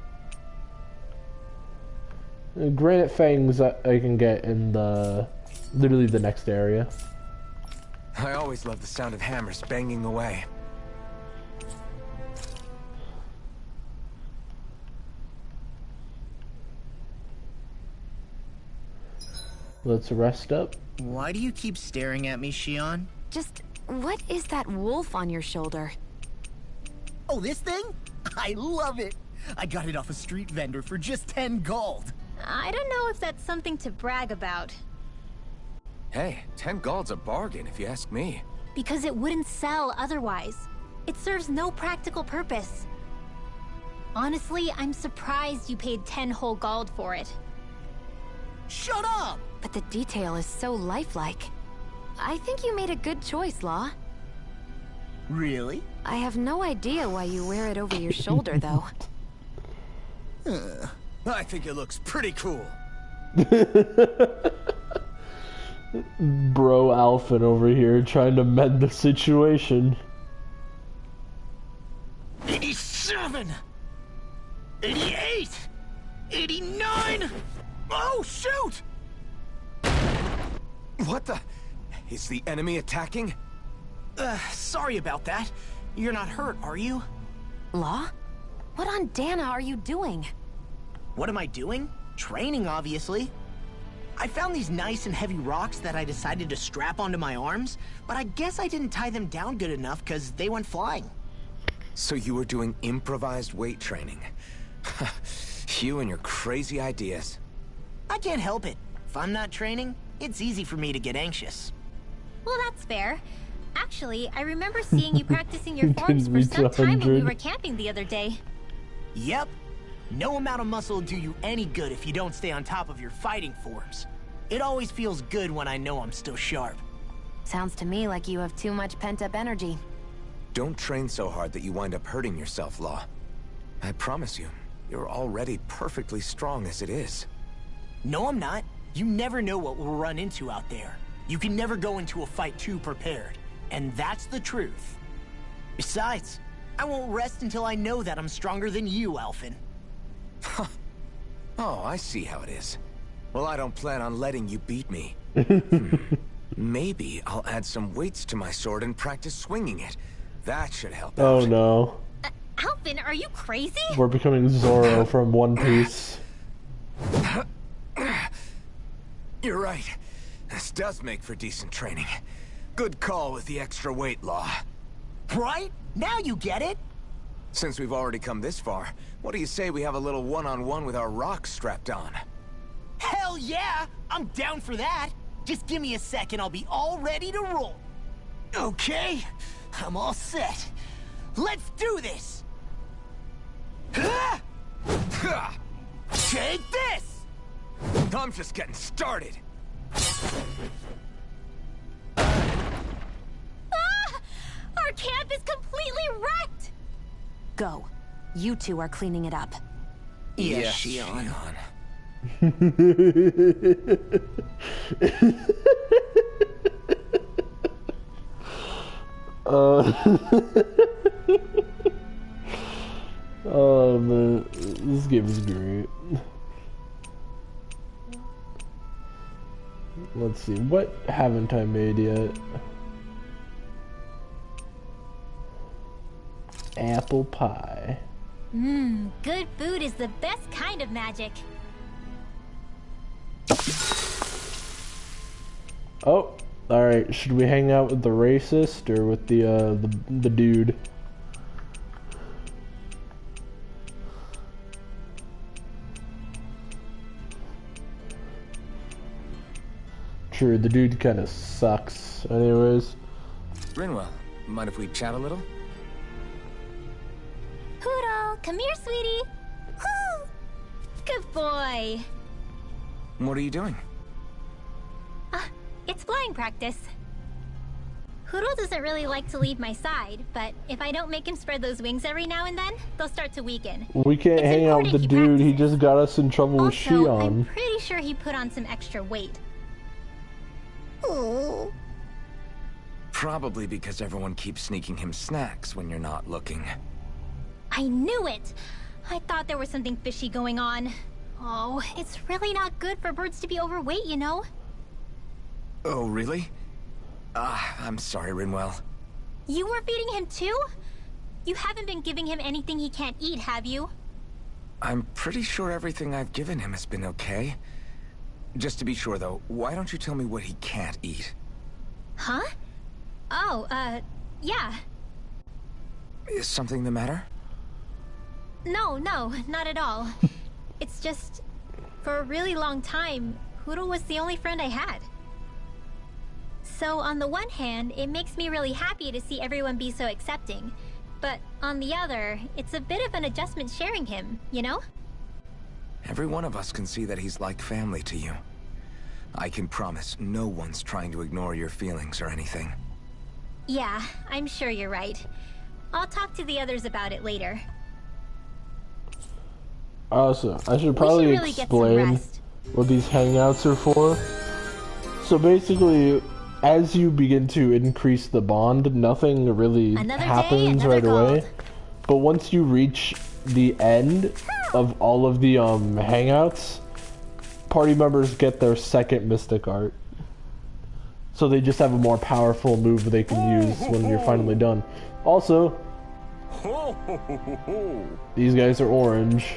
Granite Fangs I can get in the literally the next area. I always love the sound of hammers banging away. Let's rest up. Why do you keep staring at me, Shion? Just, what is that wolf on your shoulder? Oh, this thing? I love it! I got it off a street vendor for just 10 gold. I don't know if that's something to brag about. Hey, 10 gold's a bargain if you ask me. Because it wouldn't sell otherwise. It serves no practical purpose. Honestly, I'm surprised you paid 10 whole gold for it. Shut up! But the detail is so lifelike. I think you made a good choice, Law. Really? I have no idea why you wear it over your shoulder, though. I think it looks pretty cool. Bro Alphin over here trying to mend the situation. 87! 88! 89! Oh, shoot! What the? Is the enemy attacking? Sorry about that. You're not hurt, are you? Law? What on Dana are you doing? What am I doing? Training, obviously. I found these nice and heavy rocks that I decided to strap onto my arms, but I guess I didn't tie them down good enough because they went flying. So you were doing improvised weight training. You and your crazy ideas. I can't help it. If I'm not training, it's easy for me to get anxious. Well, that's fair. Actually, I remember seeing you practicing your Didn't forms for reach some time when we 100. were camping the other day. Yep. No amount of muscle will do you any good if you don't stay on top of your fighting forms. It always feels good when I know I'm still sharp. Sounds to me like you have too much pent-up energy. Don't train so hard that you wind up hurting yourself, Law. I promise you, you're already perfectly strong as it is. No, I'm not. You never know what we'll run into out there. You can never go into a fight too prepared. And that's the truth. Besides, I won't rest until I know that I'm stronger than you, Alphen. Oh, I see how it is. Well, I don't plan on letting you beat me. Maybe I'll add some weights to my sword and practice swinging it. That should help out. Oh no. Alphen, are you crazy? We're becoming Zoro from One Piece. You're right. This does make for decent training. Good call with the extra weight, Law. Right? Now you get it? Since we've already come this far, what do you say we have a little one-on-one with our rocks strapped on? Hell yeah! I'm down for that! Just give me a sec and I'll be all ready to roll. Okay, I'm all set. Let's do this! Take this! I'm just getting started. Our camp is completely wrecked! Go. You two are cleaning it up. Yes, Shion. Oh man, this game is great. Let's see, what haven't I made yet? Apple pie. Good food is the best kind of magic. Oh, alright, should we hang out with the racist or with the dude? True, the dude kind of sucks. Anyways. Rinwell, mind if we chat a little? Huro, come here, sweetie. Woo! Good boy. What are you doing? It's flying practice. Huro doesn't really like to leave my side, but if I don't make him spread those wings every now and then, they'll start to weaken. We can't It's hang out with the important dude, he practices. just got us in trouble with Also, I'm Shion. pretty sure he put on some extra weight. Probably because everyone keeps sneaking him snacks when you're not looking. I knew it! I thought there was something fishy going on. Oh, it's really not good for birds to be overweight, you know? Oh, really? I'm sorry, Rinwell. You were feeding him too? You haven't been giving him anything he can't eat, have you? I'm pretty sure everything I've given him has been okay. Just to be sure, though, why don't you tell me what he can't eat? Huh? Oh, yeah. Is something the matter? No, not at all. It's just, for a really long time, Huro was the only friend I had. So on the one hand, it makes me really happy to see everyone be so accepting. But on the other, it's a bit of an adjustment sharing him, you know? Every one of us can see that he's like family to you. I can promise no one's trying to ignore your feelings or anything. Yeah, I'm sure you're right. I'll talk to the others about it later. Also, I should We probably should really get some explain rest. what these hangouts are for. So basically, as you begin to increase the bond, nothing really Another day, happens another right away. gold. But once you reach the end of all of the hangouts, party members get their second mystic art. So they just have a more powerful move they can use when you're finally done. Also, these guys are orange.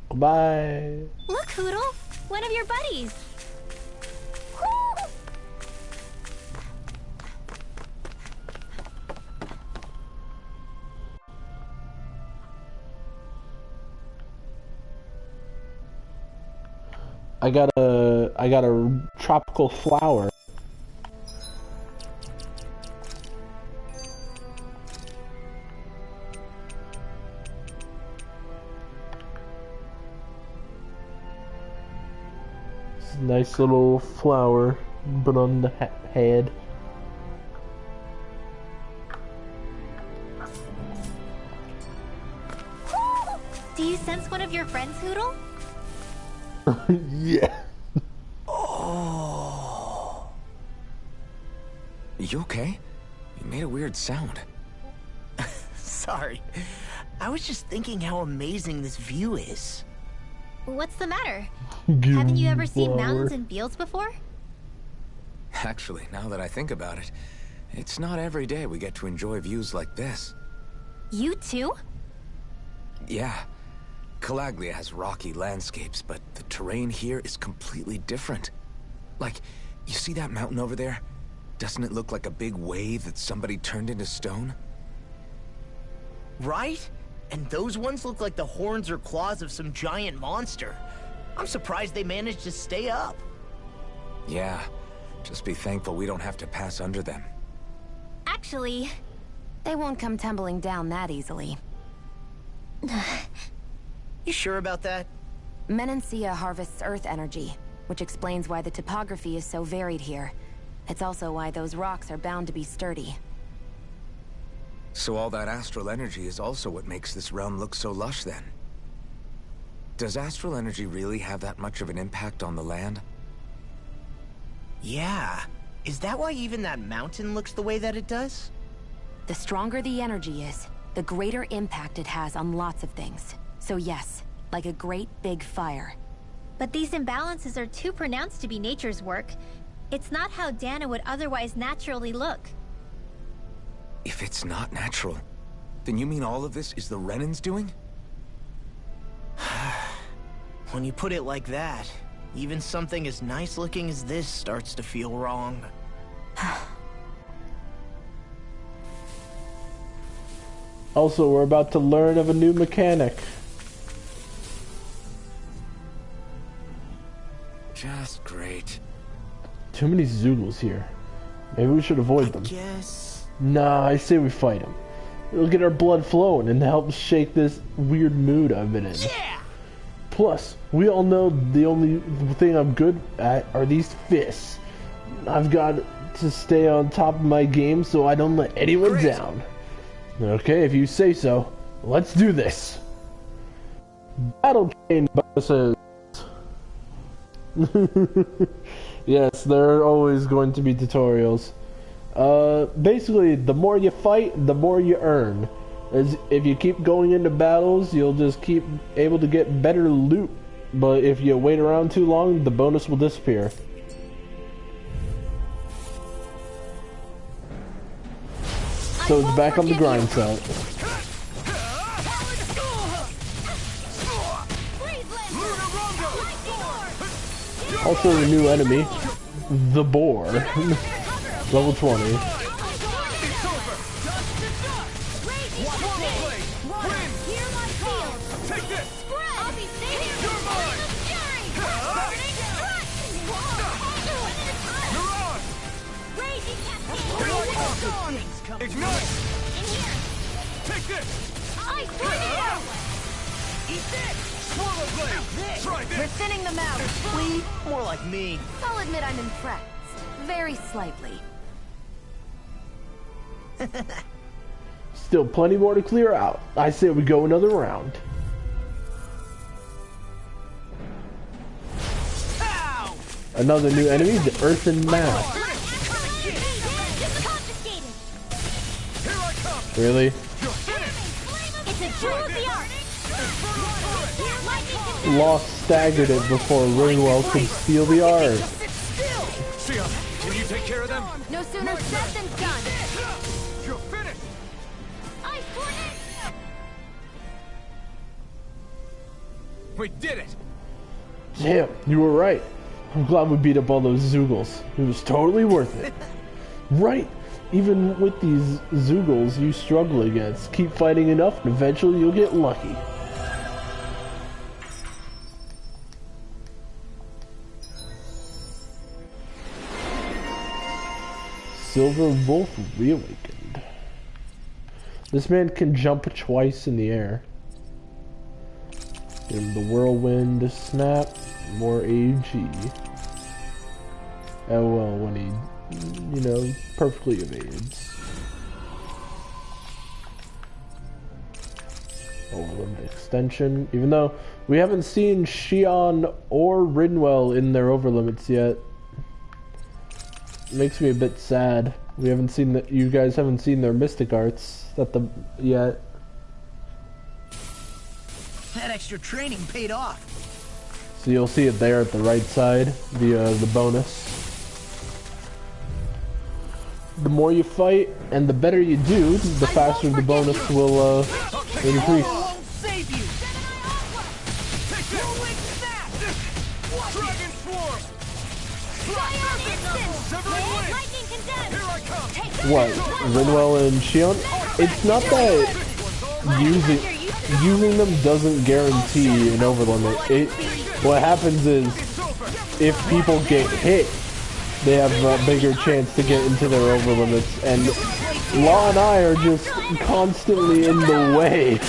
Goodbye. Look, Hoodle! One of your buddies! Woo! I got a tropical flower. It's a nice little flower, but on the head. Do you sense one of your friends, Hoodle? Yeah. Oh. You okay? You made a weird sound. Sorry. I was just thinking how amazing this view is. What's the matter? Haven't you ever seen mountains and fields before? Actually, now that I think about it, it's not every day we get to enjoy views like this. You too? Yeah. Calaglia has rocky landscapes, but the terrain here is completely different. Like, you see that mountain over there? Doesn't it look like a big wave that somebody turned into stone? Right? And those ones look like the horns or claws of some giant monster. I'm surprised they managed to stay up. Yeah. Just be thankful we don't have to pass under them. Actually... They won't come tumbling down that easily. You sure about that? Menancia harvests earth energy, which explains why the topography is so varied here. It's also why those rocks are bound to be sturdy. So all that astral energy is also what makes this realm look so lush then? Does astral energy really have that much of an impact on the land? Yeah. Is that why even that mountain looks the way that it does? The stronger the energy is, the greater impact it has on lots of things. So yes, like a great big fire. But these imbalances are too pronounced to be nature's work. It's not how Dana would otherwise naturally look. If it's not natural, then you mean all of this is the Renans doing? When you put it like that, even something as nice looking as this starts to feel wrong. Also, we're about to learn of a new mechanic. Just great. Too many Zoodles here. Maybe we should avoid them. Yes. Nah, I say we fight them. It'll get our blood flowing and help shake this weird mood I've been in. Yeah! Plus, we all know the only thing I'm good at are these fists. I've got to stay on top of my game so I don't let anyone down. Okay, if you say so, let's do this. Battle chain bonuses. Yes, there are always going to be tutorials. Basically, the more you fight, the more you earn. As if you keep going into battles, you'll just keep able to get better loot. But if you wait around too long, the bonus will disappear. So it's back on the grind site. Also a new enemy, the boar. Level 20. Ignite! Take this! Ice tornado! Eat this! Swallow blade! Try We're this! thinning them out. We? More like me. I'll admit I'm impressed. Very slightly. Still plenty more to clear out. I say we go another round. Ow! Another new enemy, the Earthen Mask. Here I come! Really? You're finished! It's a jewel of the art! Lost staggered it before Ringwell could steal the art. Sia, can you take care of them? No sooner said than done. You're finished! Ice tornado! We did it! Damn, you were right. I'm glad we beat up all those Zoogles. It was totally worth it. Right. Even with these Zoogles you struggle against, keep fighting enough and eventually you'll get lucky. Silver Wolf reawakened. This man can jump twice in the air. In the whirlwind snap, more AG. Oh well, when he, you know, perfectly evades. Overlimit extension. Even though we haven't seen Xion or Rinwell in their overlimits yet. It makes me a bit sad. We haven't seen that. You guys haven't seen their mystic arts yet. That extra training paid off. So you'll see it there at the right side, the bonus. The more you fight and the better you do, the faster the bonus will increase. Save you. Dragon Swarm! Lightning condemned! Here I come! What? Rinwell and Xion? It's not that using them doesn't guarantee an overlimit. What happens is, if people get hit, they have a bigger chance to get into their overlimits, and Law and I are just constantly in the way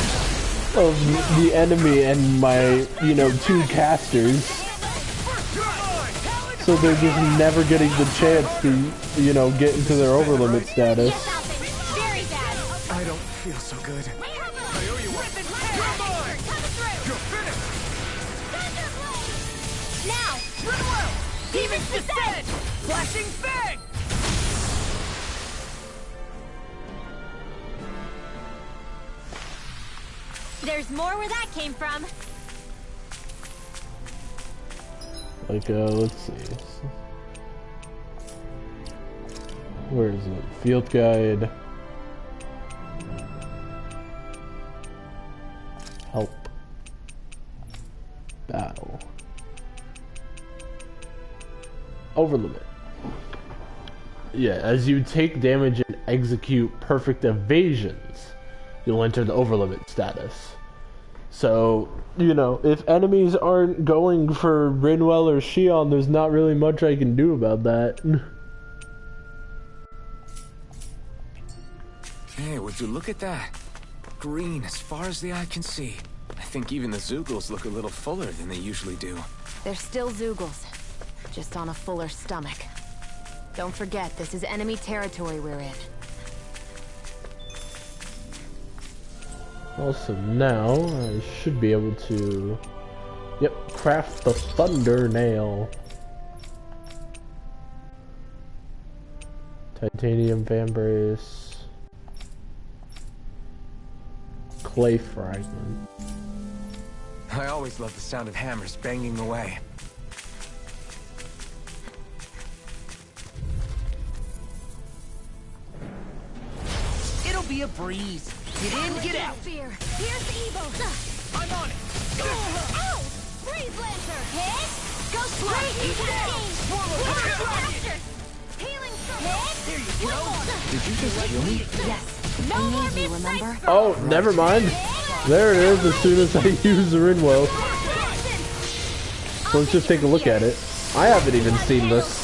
of the enemy and my, you know, 2 casters. So they're just never getting the chance to, you know, get into their overlimit status. I don't feel so good. I owe you one. You're mine! You're finished! Now! Rinwell! Demon's Descent! Flashing Fang! There's more where that came from. Like, let's see. Where is it? Field guide. Help. Battle. Overlimit. Yeah, as you take damage and execute perfect evasions, you'll enter the overlimit status. So, you know, if enemies aren't going for Rinwell or Xion, there's not really much I can do about that. Hey, would you look at that? Green as far as the eye can see. I think even the Zoogles look a little fuller than they usually do. They're still Zoogles, just on a fuller stomach. Don't forget, this is enemy territory we're in. Also now, I should be able to, craft the Thunder Nail. Titanium Vambrace. Clay Fragment. I always love the sound of hammers banging away. It'll be a breeze. Get in, get out. Fear. Here's evil. I'm on it. Ow! Freeze Lancer. Hit. Go straight. Healing Hit. There you go. Did you just heal me? Yes, No I more need you, mid-size remember? Oh, never mind. There it is as soon as I use the Rinwell. So let's just take a look at it. I haven't even seen this.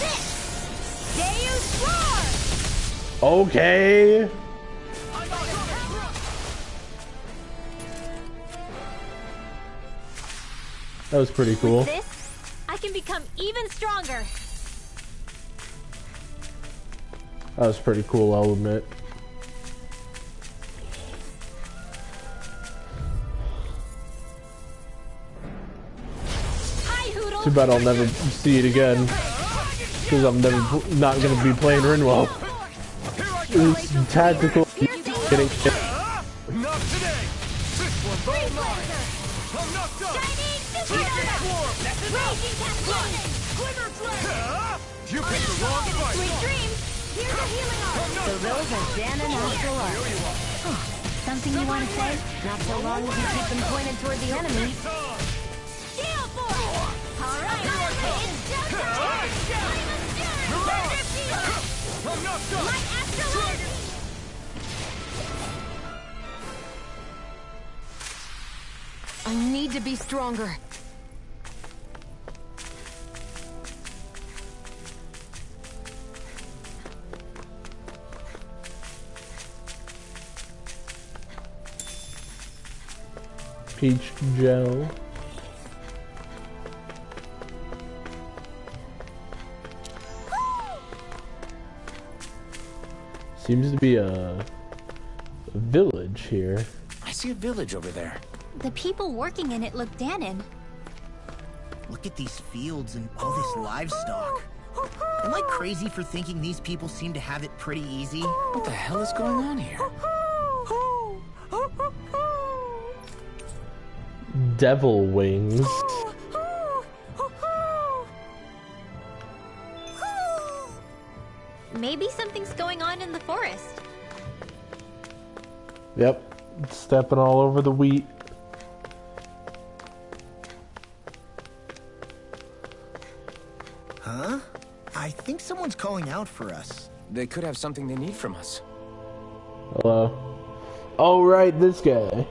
Okay. That was pretty cool. With this, I can become even stronger. That was pretty cool, I'll admit. Too bad I'll never see it again. Because I'm not going to be playing Rinwell. It's tactical. Getting hit. Not today! This one's all mine! I'm knocked up! Dragon Swarm! Glimmer Dragon! You picked the wrong fight! Sweet dreams. Here's a healing arm. So those are Dan and Astral Something you want to say? Not so long as you keep them pointed toward the enemy. I'm not done. My astral energy! I need to be stronger. Peach gel. Seems to be a village here. I see a village over there. The people working in it look Danon. Look at these fields and all this livestock. Am I crazy for thinking these people seem to have it pretty easy? What the hell is going on here? Devil wings. Maybe something's going on in the forest. Yep. Stepping all over the wheat. Huh? I think someone's calling out for us. They could have something they need from us. Hello. Oh, right, this guy.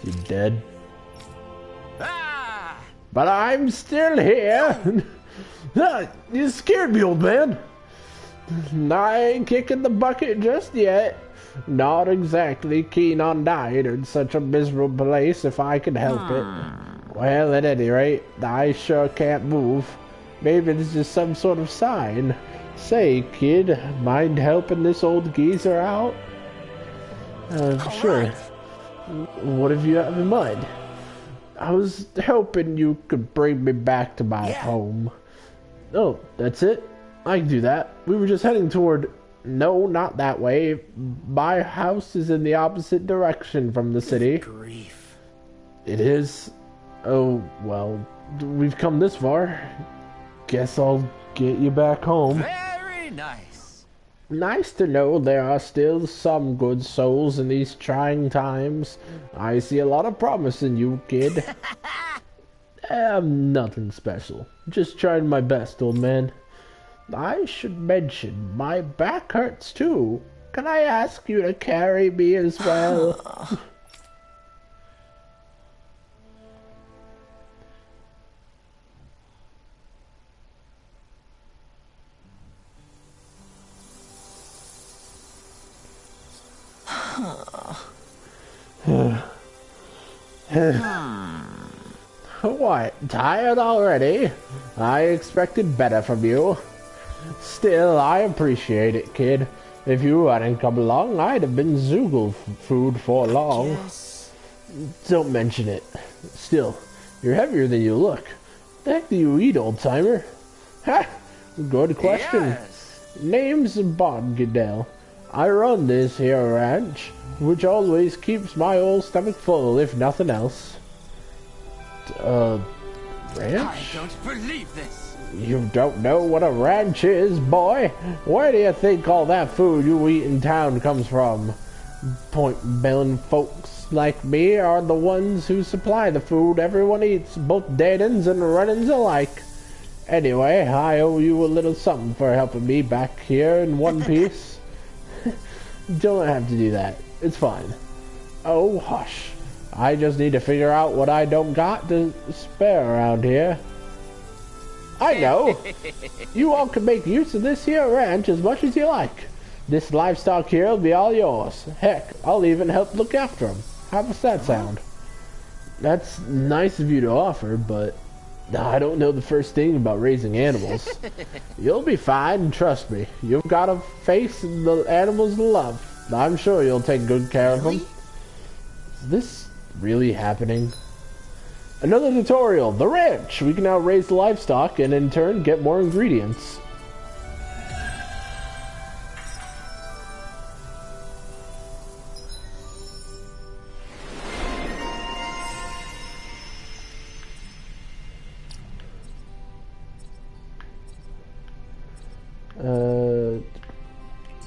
Is he dead? Ah! But I'm still here. You scared me, old man. I ain't kicking the bucket just yet. Not exactly keen on dying in such a miserable place if I can help it. Well, at any rate, I sure can't move. Maybe this is some sort of sign. Say, kid, mind helping this old geezer out? Sure. What have you have in mind? I was hoping you could bring me back to my home. Oh, that's it? I can do that. We were just heading toward... No, not that way. My house is in the opposite direction from the city. Grief. It is? Oh, well, we've come this far. Guess I'll get you back home. Very nice. Nice to know there are still some good souls in these trying times. I see a lot of promise in you, kid. Nothing special. Just trying my best, old man. I should mention, my back hurts too. Can I ask you to carry me as well? What, tired already? I expected better from you. Still, I appreciate it, kid. If you hadn't come along, I'd have been Zoogle food for long. Yes. Don't mention it. Still, you're heavier than you look. The heck do you eat, old-timer? Ha! Good question. Yes. Name's Bob Goodell. I run this here ranch, which always keeps my old stomach full, if nothing else. Ranch? I don't believe this. You don't know what a ranch is, boy? Where do you think all that food you eat in town comes from? Point-bellin' folks like me are the ones who supply the food everyone eats, both Danons and Renans alike. Anyway, I owe you a little something for helping me back here in one piece. Don't have to do that. It's fine. Oh, hush. I just need to figure out what I don't got to spare around here. I know. You all can make use of this here ranch as much as you like. This livestock here will be all yours. Heck, I'll even help look after them. How does that sound? That's nice of you to offer, but I don't know the first thing about raising animals. You'll be fine, trust me. You've got a face and the animals love. I'm sure you'll take good care of them. Is this really happening? Another tutorial, the ranch. We can now raise the livestock and in turn get more ingredients.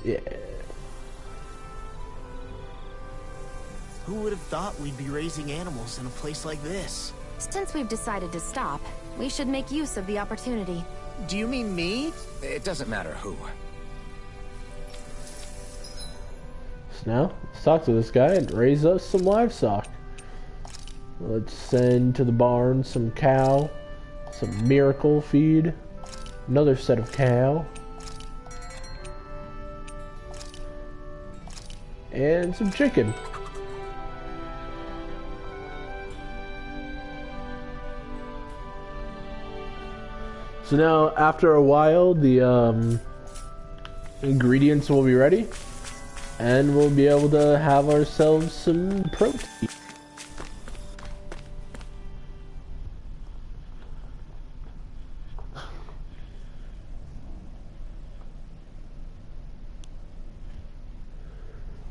Yeah. Who would have thought we'd be raising animals in a place like this? Since we've decided to stop, we should make use of the opportunity. Do you mean me? It doesn't matter who. So now, let's talk to this guy and raise us some livestock. Let's send to the barn some cow, some miracle feed, another set of cow, and some chicken. So now, after a while, the ingredients will be ready, and we'll be able to have ourselves some protein.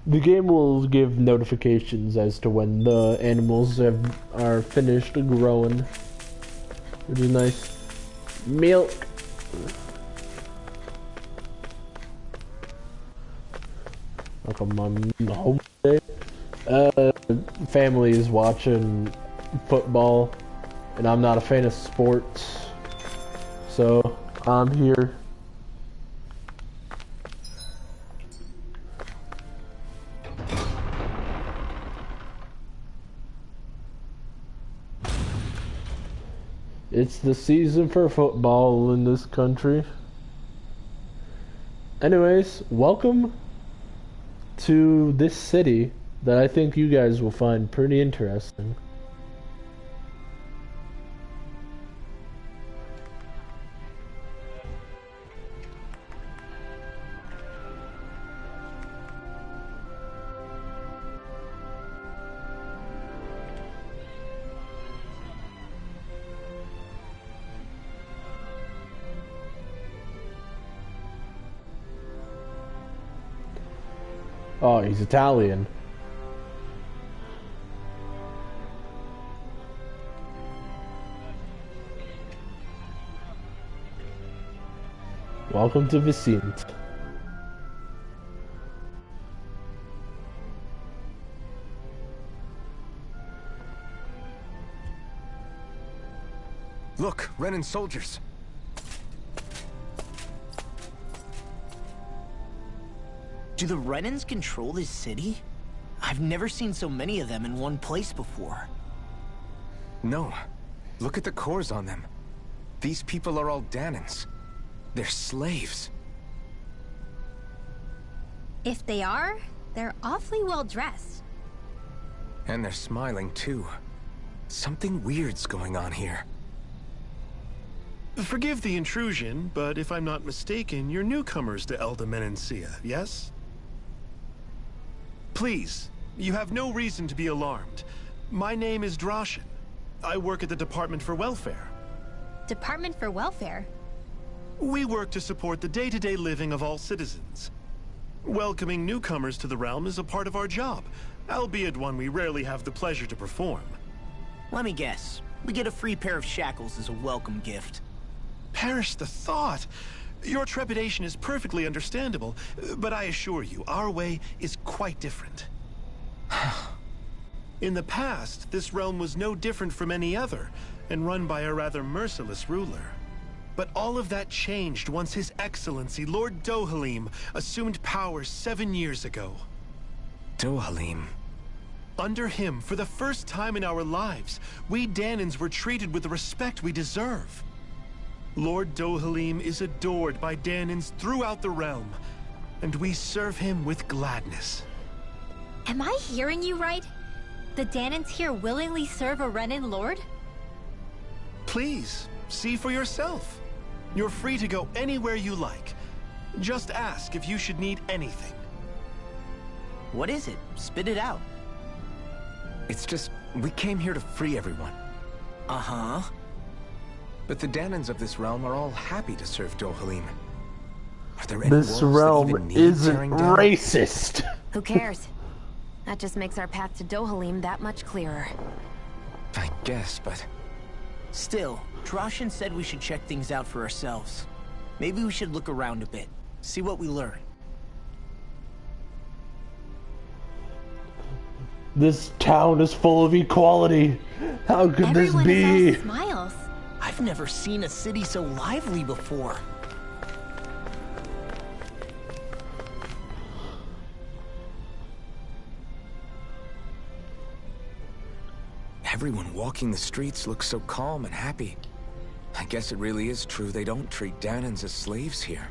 The game will give notifications as to when the animals are finished growing, which is nice. Milk. Like I'm on the home day. Family is watching football, and I'm not a fan of sports, so I'm here. It's the season for football in this country. Anyways, welcome to this city that I think you guys will find pretty interesting. Oh, he's Italian. Welcome to Vicente. Look, Renan soldiers. Do the Renans control this city? I've never seen so many of them in one place before. No. Look at the cores on them. These people are all Danans. They're slaves. If they are, they're awfully well dressed. And they're smiling too. Something weird's going on here. Forgive the intrusion, but if I'm not mistaken, you're newcomers to Elde Menancia, yes? Please, you have no reason to be alarmed. My name is Droshin. I work at the Department for Welfare. Department for Welfare? We work to support the day-to-day living of all citizens. Welcoming newcomers to the realm is a part of our job, albeit one we rarely have the pleasure to perform. Let me guess. We get a free pair of shackles as a welcome gift. Perish the thought! Your trepidation is perfectly understandable, but I assure you, our way is quite different. In the past, this realm was no different from any other, and run by a rather merciless ruler. But all of that changed once His Excellency, Lord Dohalim, assumed power 7 years ago. Dohalim. Under him, for the first time in our lives, we Danans were treated with the respect we deserve. Lord Dohalim is adored by Danans throughout the realm, and we serve him with gladness. Am I hearing you right? The Danans here willingly serve a Renan lord? Please, see for yourself. You're free to go anywhere you like. Just ask if you should need anything. What is it? Spit it out. It's just, we came here to free everyone. Uh-huh. But the Danans of this realm are all happy to serve Dohalim. Are there any This worlds that realm even need isn't tearing down? racist. Who cares? That just makes our path to Dohalim that much clearer. I guess, but... Still, Droshin said we should check things out for ourselves. Maybe we should look around a bit, see what we learn. This town is full of equality. How could this Everyone be? is all smiles. I've never seen a city so lively before. Everyone walking the streets looks so calm and happy. I guess it really is true they don't treat Danans as slaves here.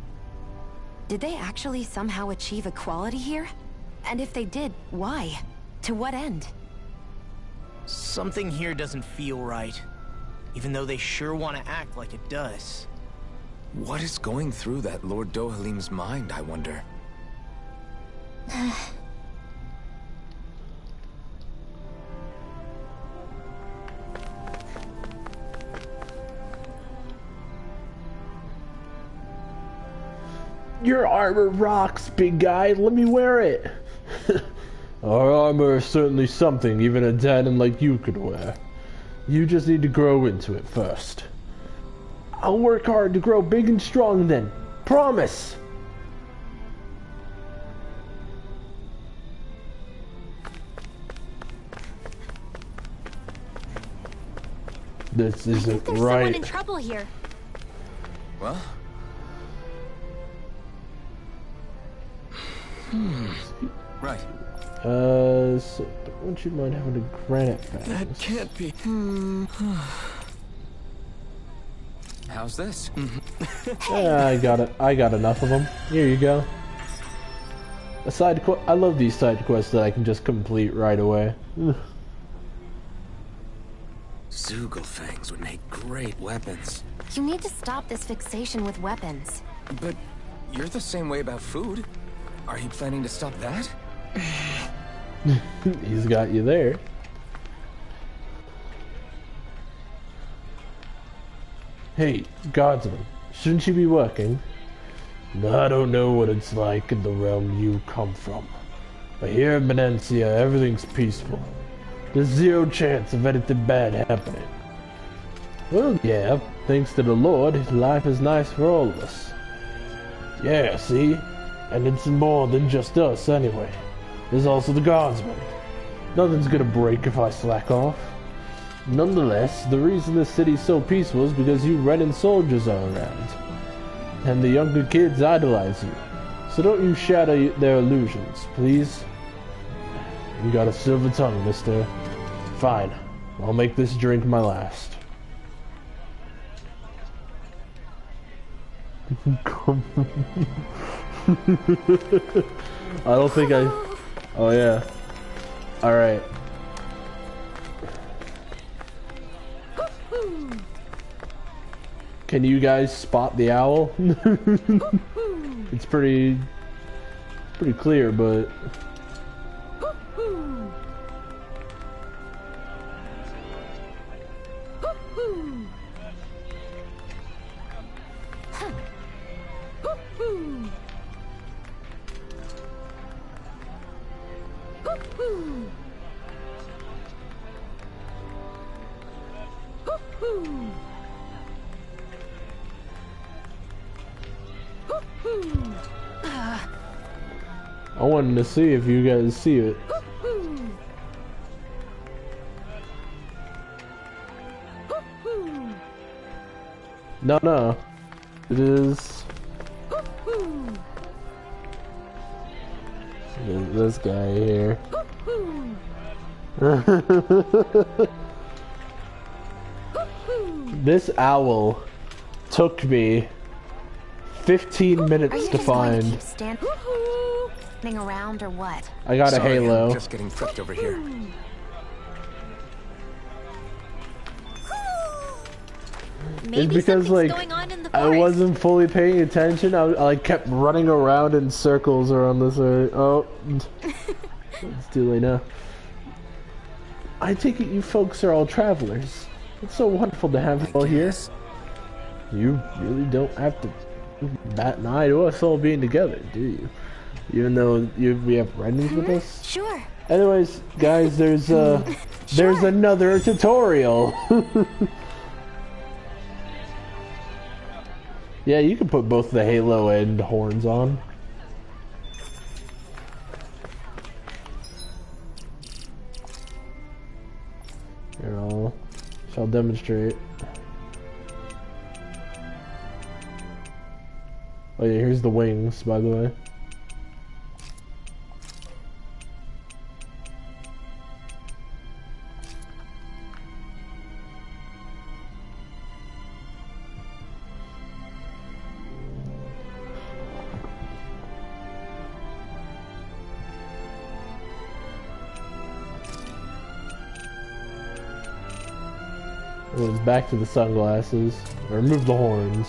Did they actually somehow achieve equality here? And if they did, why? To what end? Something here doesn't feel right. Even though they sure want to act like it does. What is going through that Lord Dohalim's mind, I wonder? Your armor rocks, big guy. Let me wear it. Our armor is certainly something even a Danan like you could wear. You just need to grow into it first. I'll work hard to grow big and strong then. Promise! This I isn't think there's someone in right. trouble here. Well? Right. So, don't you mind having a granite fence? That can't be. How's this? Yeah, I got it. I got enough of them. Here you go. A side quest. I love these side quests that I can just complete right away. Zugelfangs would make great weapons. You need to stop this fixation with weapons. But you're the same way about food. Are you planning to stop that? He's got you there. Hey, guardsman, shouldn't you be working? I don't know what it's like in the realm you come from. But here in Menancia, everything's peaceful. There's zero chance of anything bad happening. Well, yeah, thanks to the Lord, life is nice for all of us. Yeah, see? And it's more than just us, anyway. There's also the guardsmen. Nothing's gonna break if I slack off. Nonetheless, the reason this city's so peaceful is because you Renin soldiers are around. And the younger kids idolize you. So don't you shatter their illusions, please. You got a silver tongue, mister. Fine. I'll make this drink my last. I don't think I... Oh, yeah. Alright. Can you guys spot the owl? It's pretty clear, but... I wanted to see if you guys see it. No. It is... This guy here. This owl took me 15 minutes to find. Keep standing around or what? I got Sorry, a halo. I'm just getting prepped over here. Maybe It's because, something's like, going on in the I forest. wasn't fully paying attention. I like kept running around in circles around this area. Oh, it's too late now. I take it you folks are all travelers. It's so wonderful to have you all here. You really don't have to bat an eye to us all being together, do you? Even though we have Renans with us. Sure. Anyways, guys, there's another tutorial. Yeah, you can put both the halo and horns on. I'll demonstrate. Oh yeah, here's the wings, by the way. Goes back to the sunglasses. Remove the horns.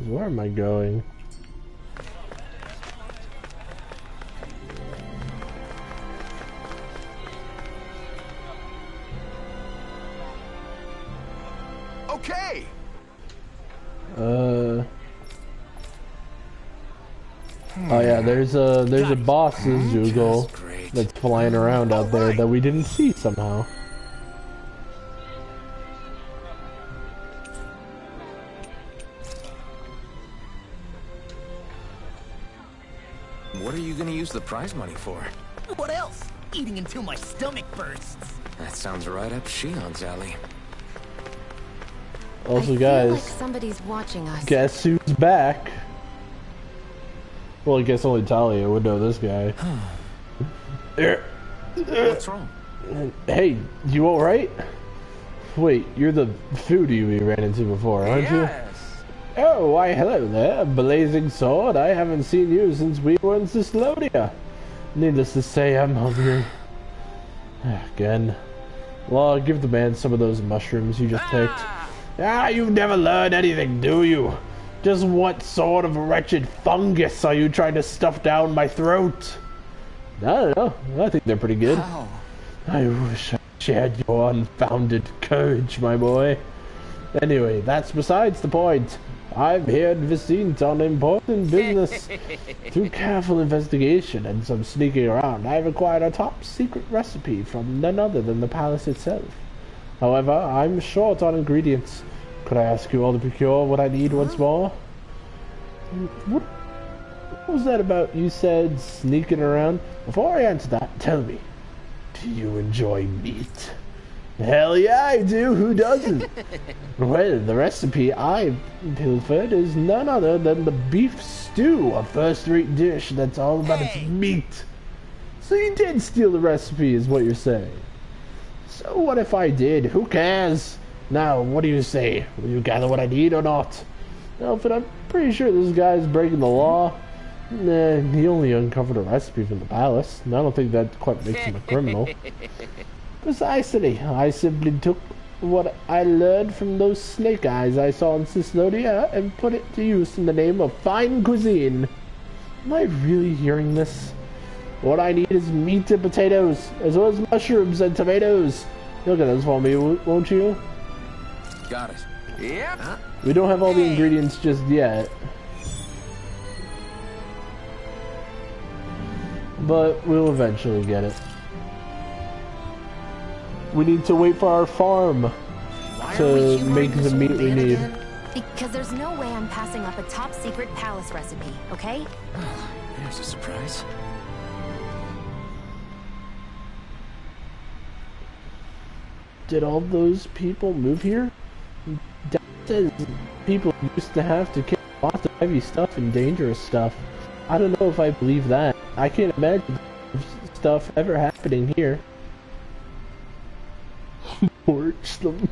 Where am I going? Okay. Oh yeah, there's a boss's Google that's flying around out there that we didn't see somehow. What are you gonna use the prize money for? What else? Eating until my stomach bursts. That sounds right up Shion's alley. Also, I guys, feel like somebody's watching us. guess who's back? Well, I guess only Talia would know this guy. What's wrong? Hey, you alright? Wait, you're the foodie we ran into before, aren't you? Oh, why hello there, Blazing Sword. I haven't seen you since we were in Cyslodia. Needless to say, I'm hungry. Again. Well, give the man some of those mushrooms you just picked. Ah, you've never learned anything, do you? Just what sort of wretched fungus are you trying to stuff down my throat? I don't know. I think they're pretty good. How? I wish I shared your unfounded courage, my boy. Anyway, that's besides the point. I'm here at Vicente on important business. Through careful investigation and some sneaking around, I've acquired a top secret recipe from none other than the palace itself. However, I'm short on ingredients. Could I ask you all to procure what I need once more? What was that about you said sneaking around? Before I answer that, tell me, do you enjoy meat? Hell yeah, I do. Who doesn't? Well, the recipe I've pilfered is none other than the beef stew, a first-rate dish that's all about its meat. So you did steal the recipe, is what you're saying. So what if I did? Who cares? Now, what do you say? Will you gather what I need or not? Alfred, I'm pretty sure this guy's breaking the law. Nah, he only uncovered a recipe from the palace. And I don't think that quite makes him a criminal. Precisely. I simply took what I learned from those snake eyes I saw in Cyslodia and put it to use in the name of fine cuisine. Am I really hearing this? What I need is meat and potatoes, as well as mushrooms and tomatoes. You'll get those for me, won't you? Got it. Yep. We don't have all the ingredients just yet. But we'll eventually get it. We need to wait for our farm to make the meat we need. Because there's no way I'm passing up a top secret palace recipe, okay? There's a surprise. Did all those people move here? Dad says people used to have to carry lots of heavy stuff and dangerous stuff. I don't know if I believe that. I can't imagine stuff ever happening here. Torch them.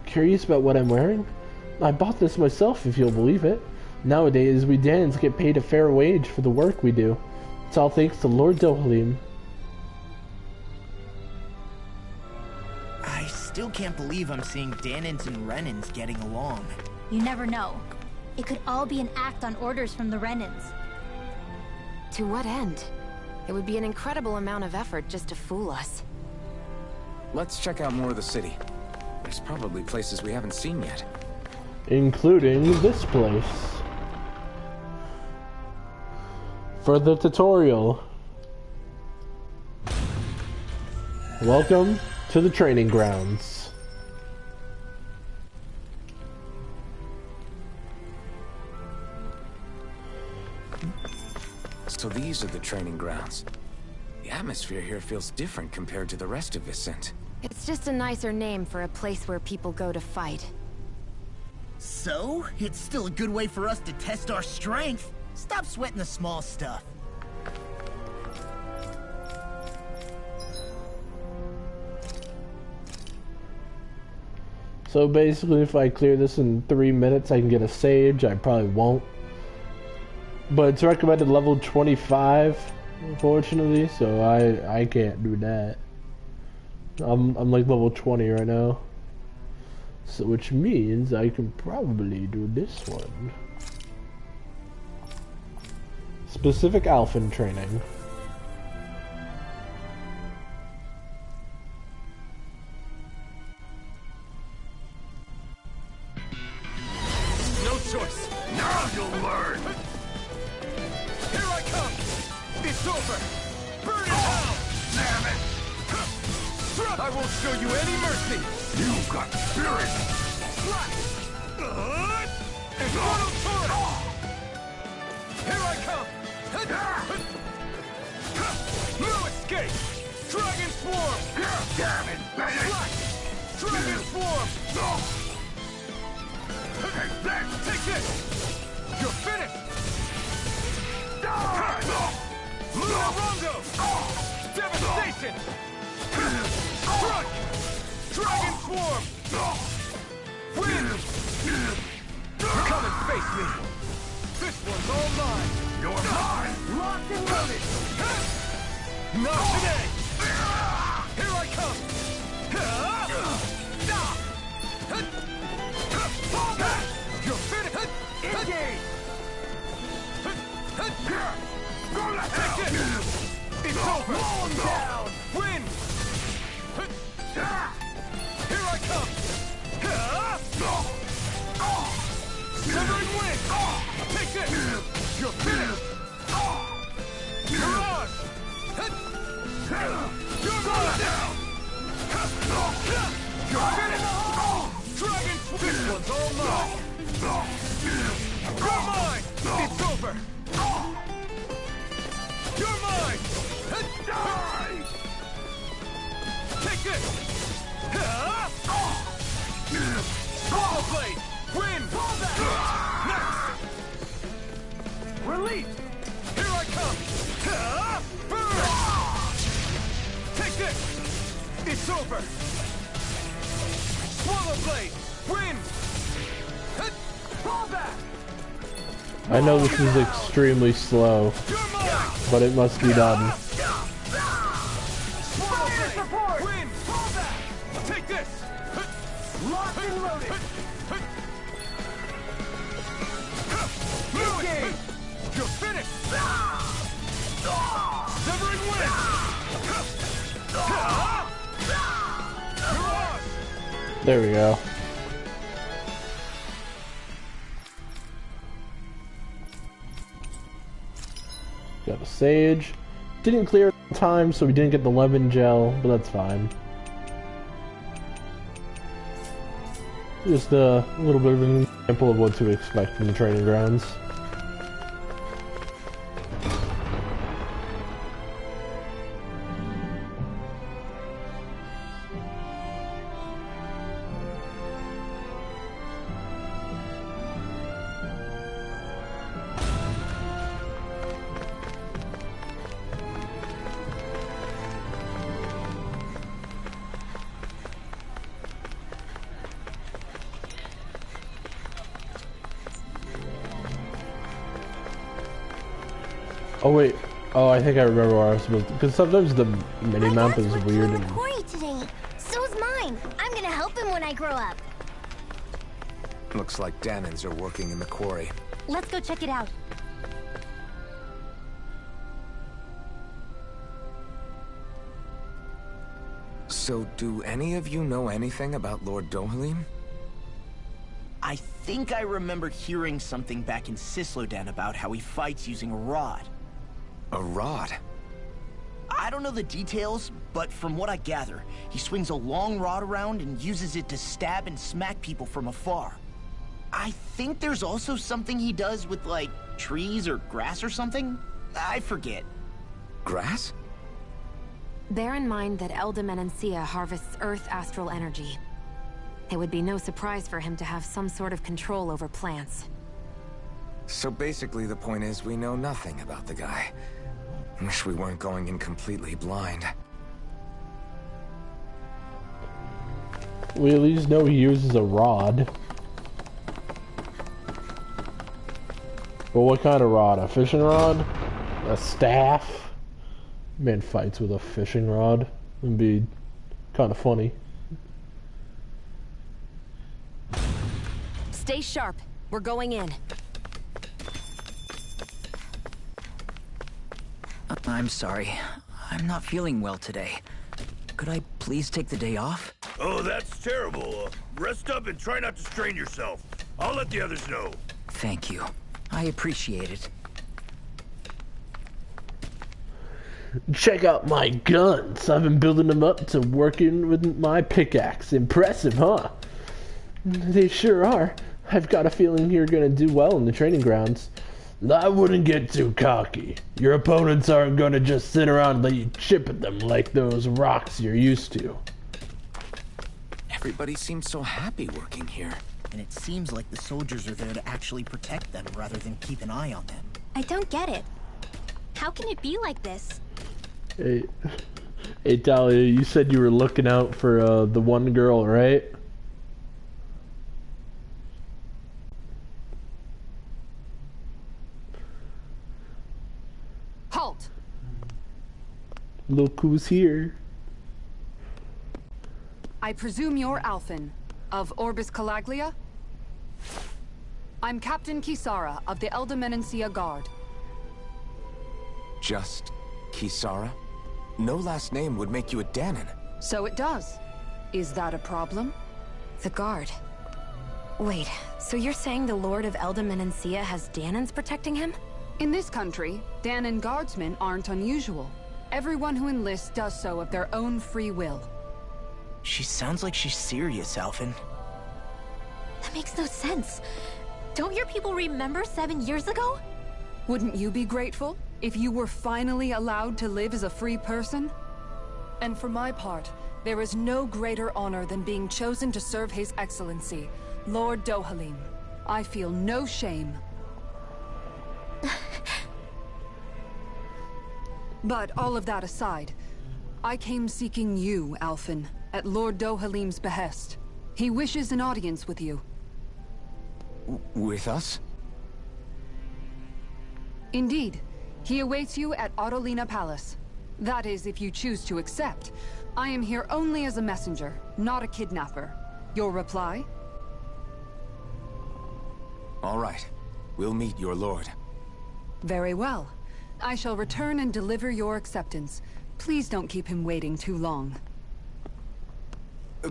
Curious about what I'm wearing? I bought this myself, if you'll believe it. Nowadays, we Dans get paid a fair wage for the work we do. It's all thanks to Lord Dohalim. I still can't believe I'm seeing Danins and Renins getting along. You never know. It could all be an act on orders from the Renans. To what end? It would be an incredible amount of effort just to fool us. Let's check out more of the city. There's probably places we haven't seen yet. Including this place. For the tutorial. Welcome to the training grounds. So these are the training grounds. The atmosphere here feels different compared to the rest of Vicent. It's just a nicer name for a place where people go to fight. So, it's still a good way for us to test our strength. Stop sweating the small stuff. So basically, if I clear this in 3 minutes, I can get a sage. I probably won't. But it's recommended level 25, unfortunately, so I can't do that. I'm like level 20 right now. So which means I can probably do this one. Specific Alphen training. No choice. Now you'll learn. Here I come. It's over. Burn it out. Damn it. I won't show you any mercy. You've got spirit. Here I come. No escape. Dragon Swarm. Damn it, baby. Dragon Swarm. Take this. You're finished. Luna Rondo. Devastation. Strike. Dragon Swarm. Win. Come and face me. This one's all mine. You're mine. Locked and loaded. Not today. Here I come. You're finished. Engage. Take it. It's over. Down. Win. Here I come. Severing wind. Take this. You're finished. Mirage. You're gone. You're finished. Dragon. This one's all mine. You're mine. It's over. You're mine. Take this. Swallow blade. Win. Next. Release. Here I come. Burn. Take this. It's over. Swallow blade. Win. Fall back. I know this is extremely slow, but it must be done. Win. Fall back. Take this. Locked and loaded. Engage. You're finished. Severing wind. Mirage. There we go. Got a sage. Didn't clear in time, so we didn't get the lemon gel, but that's fine. Just a little bit of an example of what to expect from the training grounds. Oh wait, oh I think I remember where I was supposed to, because sometimes the mini-map is weird and... Quarry today. So's mine. I'm gonna help him when I grow up. Looks like Danins are working in the quarry. Let's go check it out. So, do any of you know anything about Lord Dohalim? I think I remembered hearing something back in Sislodan about how he fights using a rod. A rod? I don't know the details, but from what I gather, he swings a long rod around and uses it to stab and smack people from afar. I think there's also something he does with, like, trees or grass or something? I forget. Grass? Bear in mind that Elde Menancia harvests Earth astral energy. It would be no surprise for him to have some sort of control over plants. So basically the point is we know nothing about the guy. Wish we weren't going in completely blind. We at least know he uses a rod. But what kind of rod? A fishing rod? A staff? Man fights with a fishing rod. It'd be kind of funny. Stay sharp. We're going in. I'm sorry. I'm not feeling well today. Could I please take the day off? Oh, that's terrible. Rest up and try not to strain yourself. I'll let the others know. Thank you. I appreciate it. Check out my guns. I've been building them up to working with my pickaxe. Impressive, huh? They sure are. I've got a feeling you're gonna do well in the training grounds. I wouldn't get too cocky. Your opponents aren't gonna just sit around and let you chip at them like those rocks you're used to. Everybody seems so happy working here. And it seems like the soldiers are there to actually protect them rather than keep an eye on them. I don't get it. How can it be like this? Hey, Talia, you said you were looking out for the one girl, right? Halt! Look who's here. I presume you're Alphen, of Orbis Calaglia? I'm Captain Kisara of the Elde Menancia Guard. Just Kisara? No last name would make you a Danin. So it does. Is that a problem? The guard. Wait, so you're saying the Lord of Elde Menancia has Danins protecting him? In this country, Danin guardsmen aren't unusual. Everyone who enlists does so of their own free will. She sounds like she's serious, Alphen. That makes no sense. Don't your people remember 7 years ago? Wouldn't you be grateful if you were finally allowed to live as a free person? And for my part, there is no greater honor than being chosen to serve His Excellency, Lord Dohalim. I feel no shame. But all of that aside, I came seeking you, Alphen, at Lord Dohalim's behest. He wishes an audience with you. With us? Indeed. He awaits you at Autolina Palace. That is, if you choose to accept. I am here only as a messenger, not a kidnapper. Your reply? All right. We'll meet your lord. Very well. I shall return and deliver your acceptance. Please don't keep him waiting too long.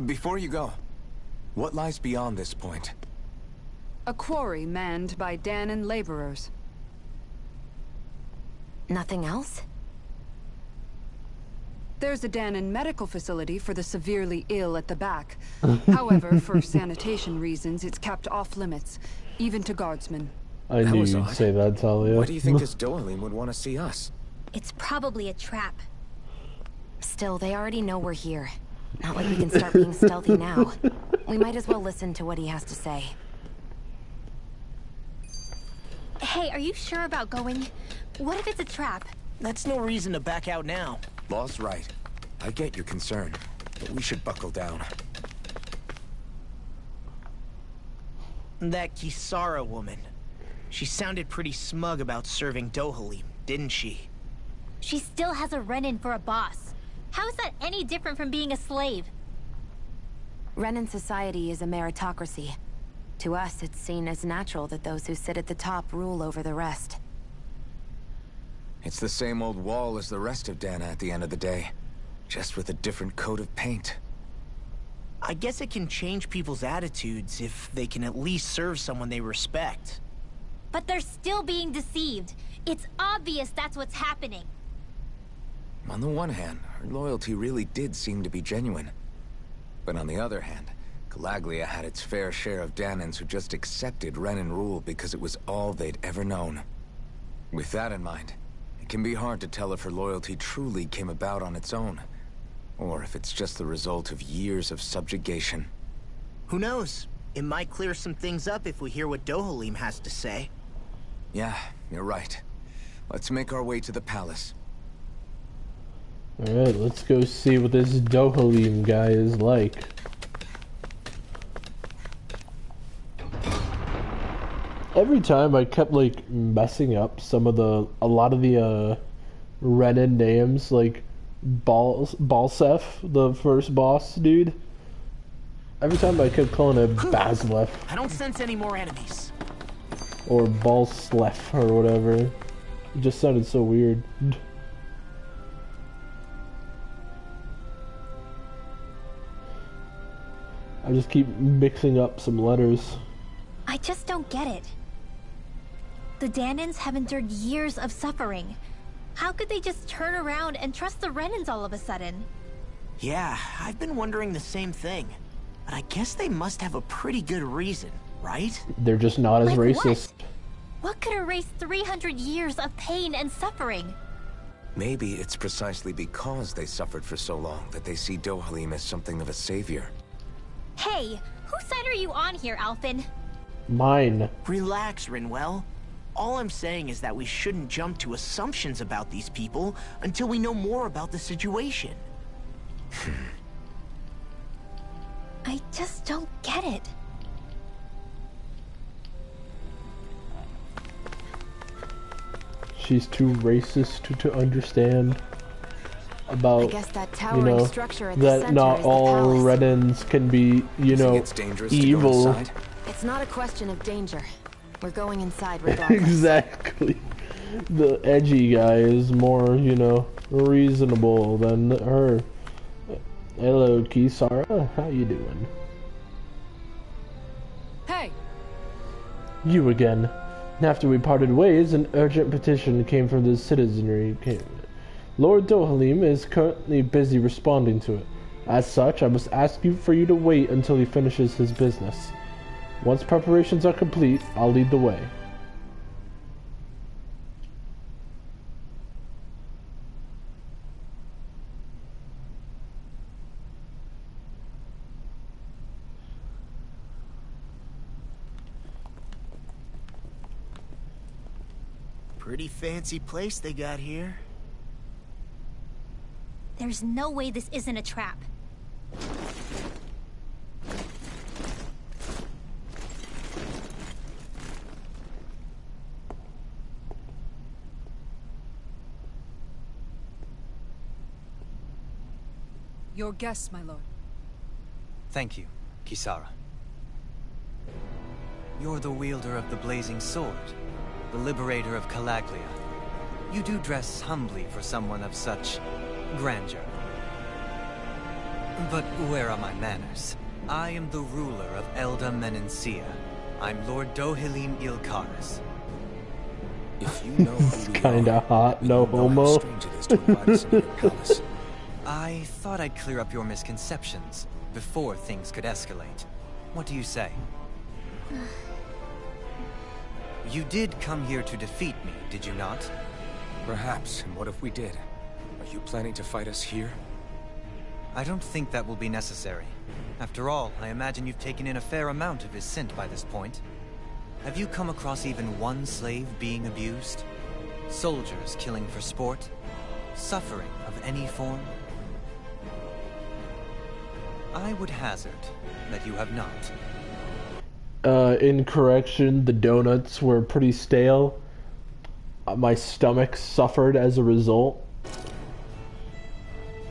Before you go, what lies beyond this point? A quarry manned by Danin laborers. Nothing else? There's a Danin medical facility for the severely ill at the back. However, for sanitation reasons, it's kept off limits, even to guardsmen. I knew you'd say that, Talia. Why do you think this Dohalim would want to see us? It's probably a trap. Still, they already know we're here. Not like we can start being stealthy now. We might as well listen to what he has to say. Hey, are you sure about going? What if it's a trap? That's no reason to back out now. Law's right. I get your concern, but we should buckle down. That Kisara woman. She sounded pretty smug about serving Dohalim, didn't she? She still has a Renin for a boss. How is that any different from being a slave? Renin society is a meritocracy. To us, it's seen as natural that those who sit at the top rule over the rest. It's the same old wall as the rest of Dana at the end of the day, just with a different coat of paint. I guess it can change people's attitudes if they can at least serve someone they respect. But they're still being deceived. It's obvious that's what's happening. On the one hand, her loyalty really did seem to be genuine. But on the other hand, Calaglia had its fair share of Danans who just accepted Renan rule because it was all they'd ever known. With that in mind, it can be hard to tell if her loyalty truly came about on its own, or if it's just the result of years of subjugation. Who knows? It might clear some things up if we hear what Dohalim has to say. Yeah, you're right. Let's make our way to the palace. Alright, let's go see what this Dohalim guy is like. Every time I kept like messing up a lot of the Renan names, like Balsef, the first boss dude. Every time I kept calling it Baslef. I don't sense any more enemies. Or Balslef or whatever. It just sounded so weird. I just keep mixing up some letters. I just don't get it. The Danans have endured years of suffering. How could they just turn around and trust the Renans all of a sudden? Yeah, I've been wondering the same thing. But I guess they must have a pretty good reason, right? They're just not as Like racist. What could erase 300 years of pain and suffering? Maybe it's precisely because they suffered for so long that they see Dohalim as something of a savior. Hey, whose side are you on here, Alphen? Mine. Relax, Rinwell. All I'm saying is that we shouldn't jump to assumptions about these people until we know more about the situation. I just don't get it. She's too racist to understand about, I guess that towering structure at the that center not is the all palace. Renans can be, you know, it's dangerous to go evil. inside? It's not a question of danger. We're going inside regardless. Exactly. The edgy guy is more, you know, reasonable than her. Hello, Kisara. How you doing? Hey! You again. After we parted ways, an urgent petition came from the citizenry. Lord Dohalim is currently busy responding to it. As such, I must ask you for you to wait until he finishes his business. Once preparations are complete, I'll lead the way. Pretty fancy place they got here. There's no way this isn't a trap. Your guests, my lord. Thank you, Kisara. You're the wielder of the blazing sword, the liberator of Calaglia. You do dress humbly for someone of such grandeur. But where are my manners? I am the ruler of Elde Menancia. I'm Lord Dohalim Ilkaris. If you know It's who we kinda are, hot, we no know homo. how strange it is to invite us into your palace. I thought I'd clear up your misconceptions before things could escalate. What do you say? You did come here to defeat me, did you not? Perhaps, and what if we did? Are you planning to fight us here? I don't think that will be necessary. After all, I imagine you've taken in a fair amount of his scent by this point. Have you come across even one slave being abused? Soldiers killing for sport? Suffering of any form? I would hazard that you have not. In correction, the donuts were pretty stale. My stomach suffered as a result.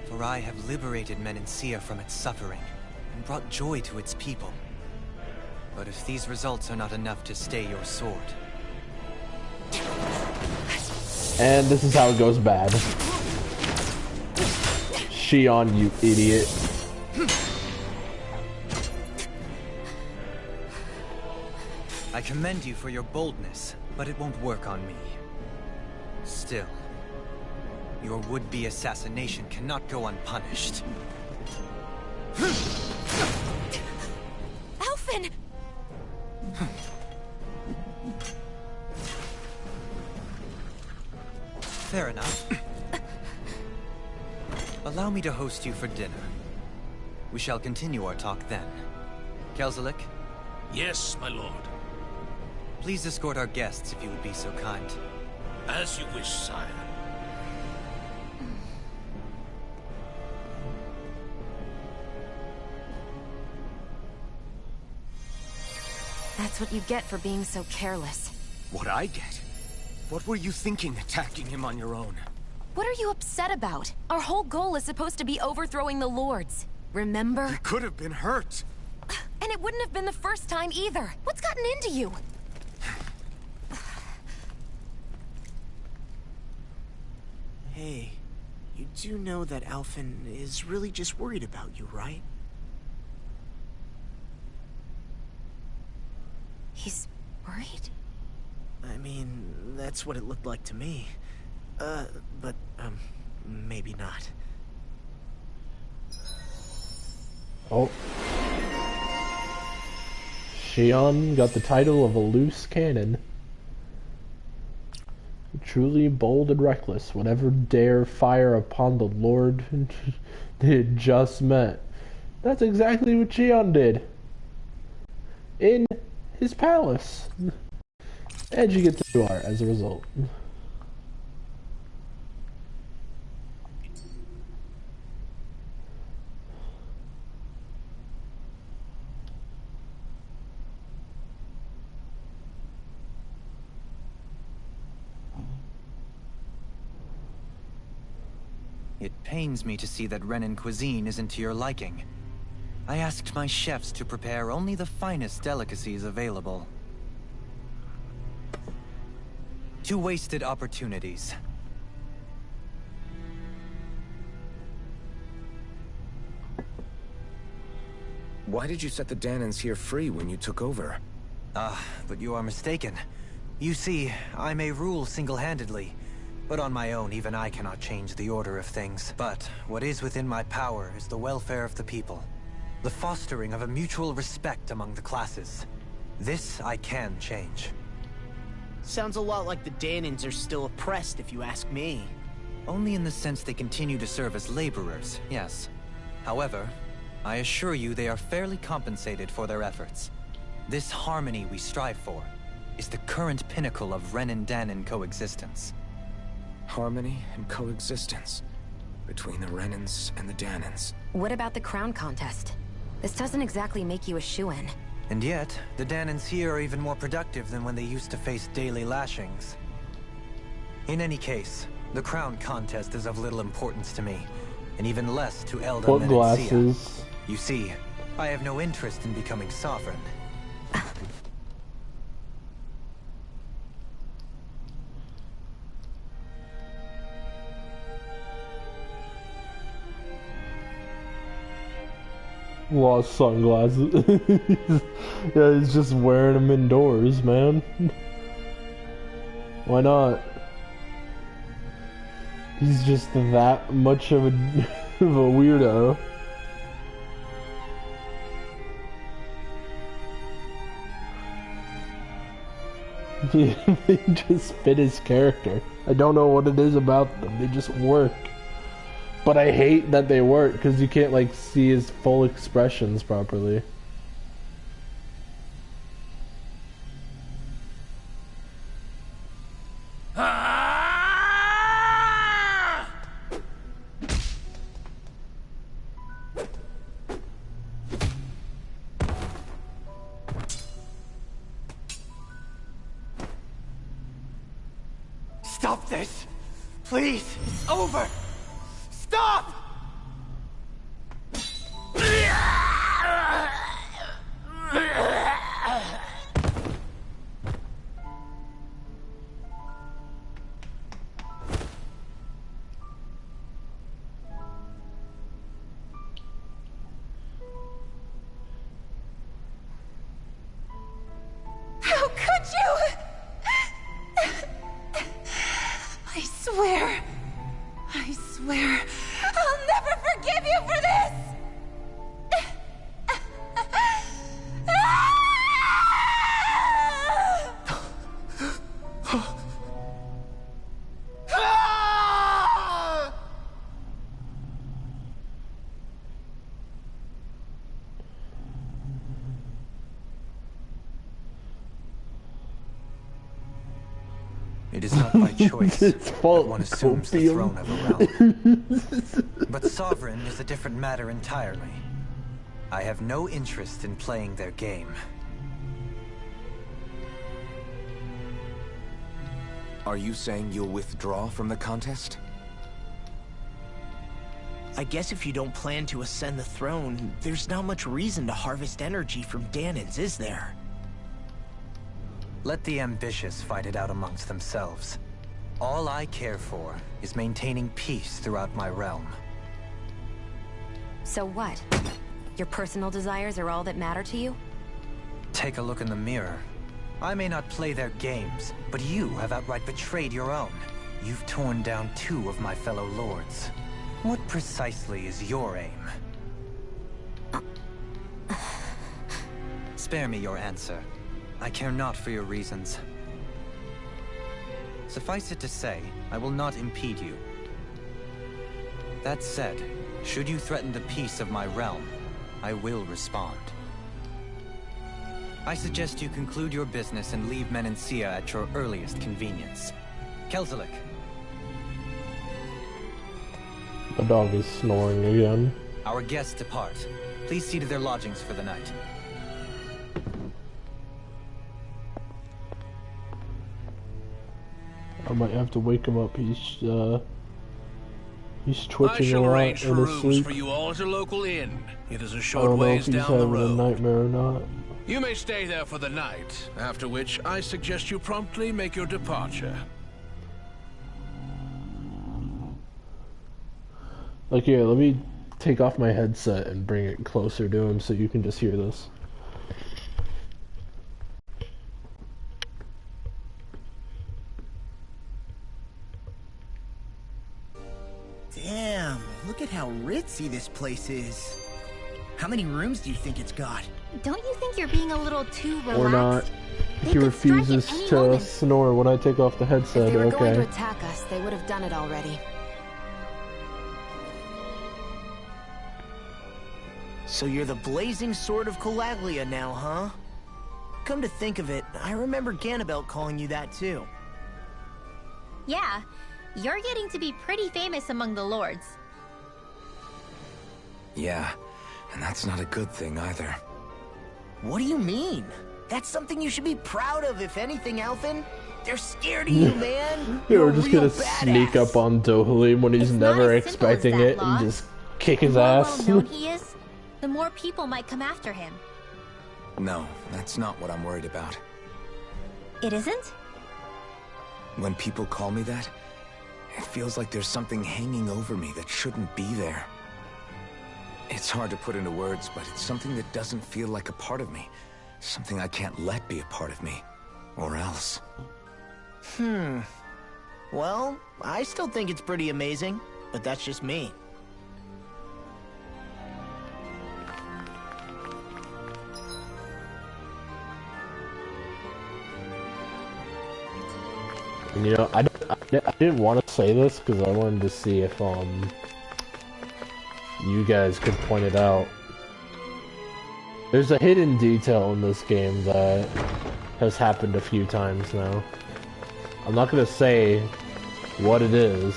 For I have liberated Menancia from its suffering and brought joy to its people. But if these results are not enough to stay your sword... And this is how it goes bad. Shion, you idiot. I commend you for your boldness, but it won't work on me. Still, your would-be assassination cannot go unpunished. Alphen! Fair enough. Allow me to host you for dinner. We shall continue our talk then. Kelzelik? Yes, my lord. Please escort our guests if you would be so kind. As you wish, sire. That's what you get for being so careless. What I get? What were you thinking, attacking him on your own? What are you upset about? Our whole goal is supposed to be overthrowing the Lords. Remember? He could have been hurt. And it wouldn't have been the first time either. What's gotten into you? Hey, you do know that Alphen is really just worried about you, right? He's worried? I mean, that's what it looked like to me. But maybe not. Oh. Shion got the title of a loose cannon. Truly bold and reckless, whatever dare fire upon the Lord they had just met. That's exactly what Shion did. In his palace. And you get to do art as a result. It pains me to see that Renan cuisine isn't to your liking. I asked my chefs to prepare only the finest delicacies available. 2 wasted opportunities. Why did you set the Danans here free when you took over? But you are mistaken. You see, I may rule single-handedly, but on my own, even I cannot change the order of things. But what is within my power is the welfare of the people. The fostering of a mutual respect among the classes. This I can change. Sounds a lot like the Danans are still oppressed, if you ask me. Only in the sense they continue to serve as laborers, yes. However, I assure you they are fairly compensated for their efforts. This harmony we strive for is the current pinnacle of Renan-Danan coexistence. Harmony and coexistence between the Renans and the Danans. What about the crown contest? This doesn't exactly make you a shoo-in. And yet, the Danans here are even more productive than when they used to face daily lashings. In any case, the crown contest is of little importance to me, and even less to Elde and Menancia. Glasses. You see, I have no interest in becoming sovereign. Lost sunglasses. Yeah, he's just wearing them indoors, man. Why not? He's just that much of a weirdo. They just fit his character. I don't know what it is about them. They just work. But I hate that they work because you can't like see his full expressions properly. Stop this! Please! It's over! Stop! It is not by choice It's that fault one assumes the opium. throne of a realm. But sovereign is a different matter entirely. I have no interest in playing their game. Are you saying you'll withdraw from the contest? I guess if you don't plan to ascend the throne, there's not much reason to harvest energy from Dahnans, is there? Let the ambitious fight it out amongst themselves. All I care for is maintaining peace throughout my realm. So what? Your personal desires are all that matter to you? Take a look in the mirror. I may not play their games, but you have outright betrayed your own. You've torn down 2 of my fellow lords. What precisely is your aim? Spare me your answer. I care not for your reasons. Suffice it to say, I will not impede you. That said, should you threaten the peace of my realm, I will respond. I suggest you conclude your business and leave Menancia at your earliest convenience. Kelzelik. The dog is snoring again. Our guests depart. Please see to their lodgings for the night. I might have to wake him up. He's twitching I shall a lot arrange for in his rooms sleep. for you all at a local inn. It is a I short don't know if ways he's down the having a road. nightmare or not. You may stay there for the night, after which I suggest you promptly make your departure. Like, here, let me take off my headset and bring it closer to him so you can just hear this. Damn, look at how ritzy this place is. How many rooms do you think it's got? Don't you think you're being a little too relaxed? Or not. They He could strike at refuses any to moment. snore when I take off the headset, If they were going to okay. attack us, they would have done it already. So you're the blazing sword of Calaglia now, huh? Come to think of it, I remember Ganabelt calling you that too. Yeah, you're getting to be pretty famous among the lords. Yeah, and that's not a good thing either. What do you mean? That's something you should be proud of, if anything, Alphen. They're scared of you, man. Yeah, You're we're a just real gonna badass. sneak up on Dohalim when he's It's not never as simple as expecting that, it Law. and just kick The his more ass. well-known he is, the more people might come after him. No, that's not what I'm worried about. It isn't? When people call me that, it feels like there's something hanging over me that shouldn't be there. It's hard to put into words, but it's something that doesn't feel like a part of me. Something I can't let be a part of me. Or else. Well, I still think it's pretty amazing, but that's just me. And, you know, I didn't want to say this because I wanted to see if you guys could point it out. There's a hidden detail in this game that has happened a few times now. I'm not gonna say what it is,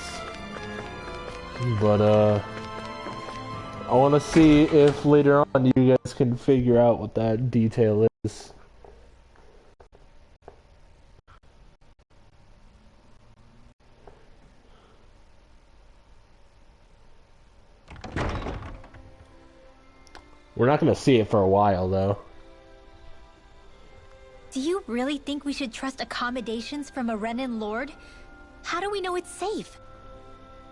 but I want to see if later on you guys can figure out what that detail is. We're not gonna see it for a while, though. Do you really think we should trust accommodations from a Renan lord? How do we know it's safe?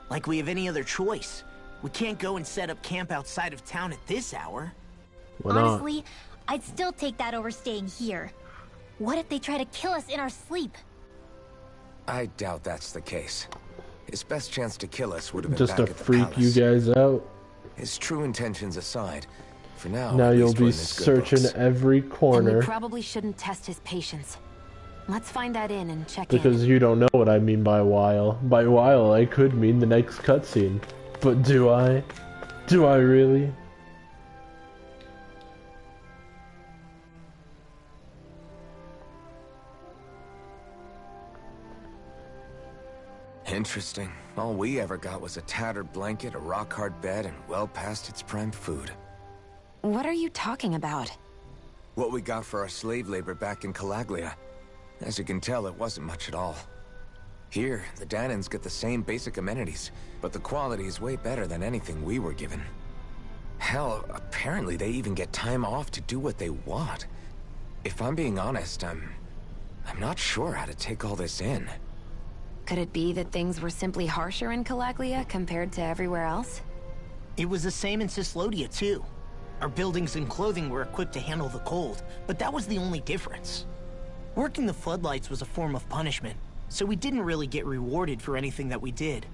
Like we have any other choice. We can't go and set up camp outside of town at this hour. Why not? Honestly, I'd still take that over staying here. What if they try to kill us in our sleep? I doubt that's the case. His best chance to kill us would have been Just back to at the freak you palace. guys out. His true intentions aside, for now, Now at you'll least we're be in his good searching books. every And we corner probably shouldn't test his patience. Let's find that inn and check because in. you don't know what I mean by while. By while, I could mean the next cutscene. But do I? Do I really? Interesting. All we ever got was a tattered blanket, a rock-hard bed, and well past its prime food. What are you talking about? What we got for our slave labor back in Calaglia. As you can tell, it wasn't much at all. Here, the Danans get the same basic amenities, but the quality is way better than anything we were given. Hell, apparently they even get time off to do what they want. If I'm being honest, I'm not sure how to take all this in. Could it be that things were simply harsher in Calaglia compared to everywhere else? It was the same in Cislodia, too. Our buildings and clothing were equipped to handle the cold, but that was the only difference. Working the floodlights was a form of punishment, so we didn't really get rewarded for anything that we did.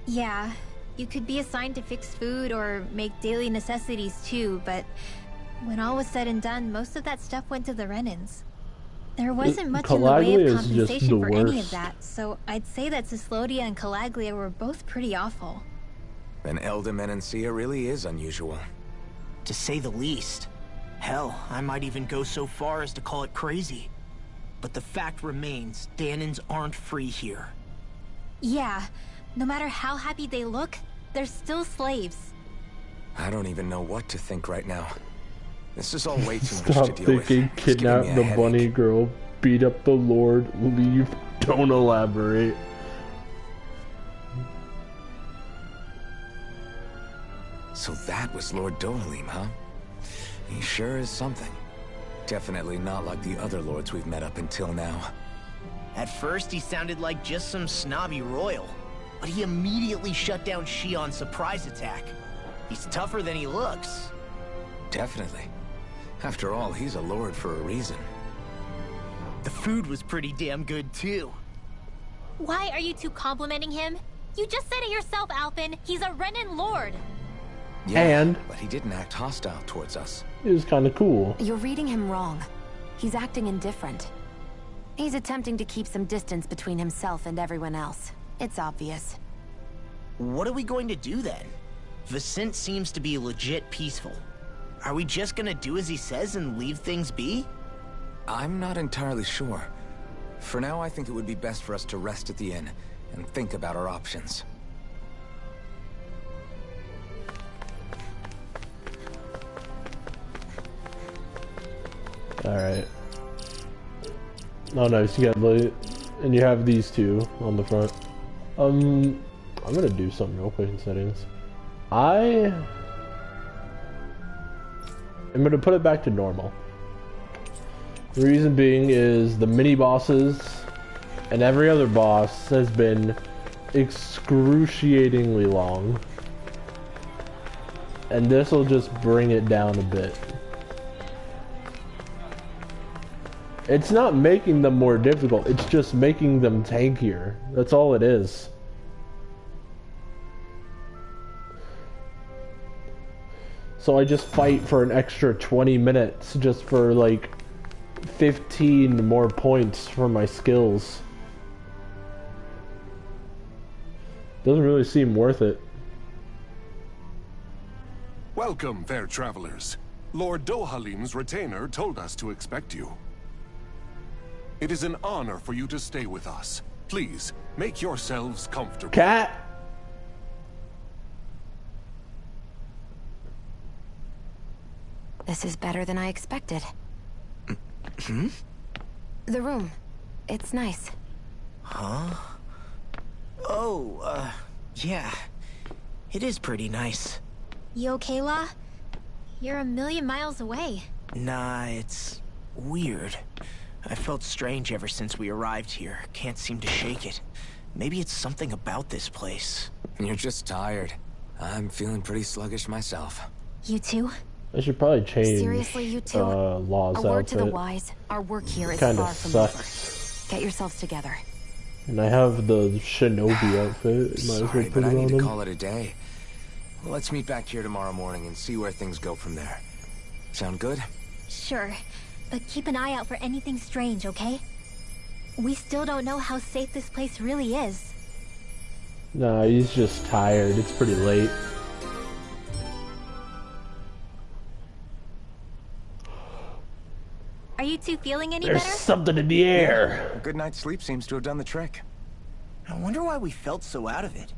Yeah, you could be assigned to fix food or make daily necessities too, but when all was said and done, most of that stuff went to the Renans. There wasn't much in the way of compensation for any of that, so I'd say that Cislodia and Calaglia were both pretty awful. Then Elde Menancia really is unusual. To say the least. Hell, I might even go so far as to call it crazy. But the fact remains, Danans aren't free here. Yeah, no matter how happy they look, they're still slaves. I don't even know what to think right now. This is all way too much Stop to deal with. thinking, kidnap the bunny girl, beat up the Lord, leave, don't elaborate. So that was Lord Dohalim, huh? He sure is something. Definitely not like the other lords we've met up until now. At first, he sounded like just some snobby royal, but he immediately shut down Shion's surprise attack. He's tougher than he looks. Definitely. After all, he's a lord for a reason. The food was pretty damn good, too. Why are you two complimenting him? You just said it yourself, Alphen. He's a Renan lord. Yeah, but he didn't act hostile towards us. It was kind of cool. You're reading him wrong. He's acting indifferent. He's attempting to keep some distance between himself and everyone else. It's obvious. What are we going to do then? Vicent seems to be legit peaceful. Are we just gonna do as he says and leave things be? I'm not entirely sure. For now, I think it would be best for us to rest at the inn and think about our options. Alright. Oh nice, you got the, and you have these two on the front. I'm gonna do something real quick in settings. I am gonna put it back to normal. The reason being is the mini bosses and every other boss has been excruciatingly long. And this will just bring it down a bit. It's not making them more difficult, it's just making them tankier. That's all it is. So I just fight for an extra 20 minutes just for like 15 more points for my skills. Doesn't really seem worth it. Welcome, fair travelers. Lord Dohalim's retainer told us to expect you. It is an honor for you to stay with us. Please, make yourselves comfortable. Cat! This is better than I expected. Hmm? The room. It's nice. Huh? Oh, yeah. It is pretty nice. You okay, La? You're a million miles away. Nah, it's weird. I felt strange ever since we arrived here. Can't seem to shake it. Maybe it's something about this place. You're just tired. I'm feeling pretty sluggish myself. You too? I should probably change Seriously, you two? Law's A word outfit. to the wise. Our work here is Kinda far from sucks. over. Get yourselves together. And I have the shinobi outfit. Might as well Sorry, put but it I need on to him. call it a day. Well, let's meet back here tomorrow morning and see where things go from there. Sound good? Sure, but keep an eye out for anything strange, okay? We still don't know how safe this place really is. Nah, he's just tired. It's pretty late. Are you two feeling any There's better? something in the air. A good night's sleep seems to have done the trick. I wonder why we felt so out of it.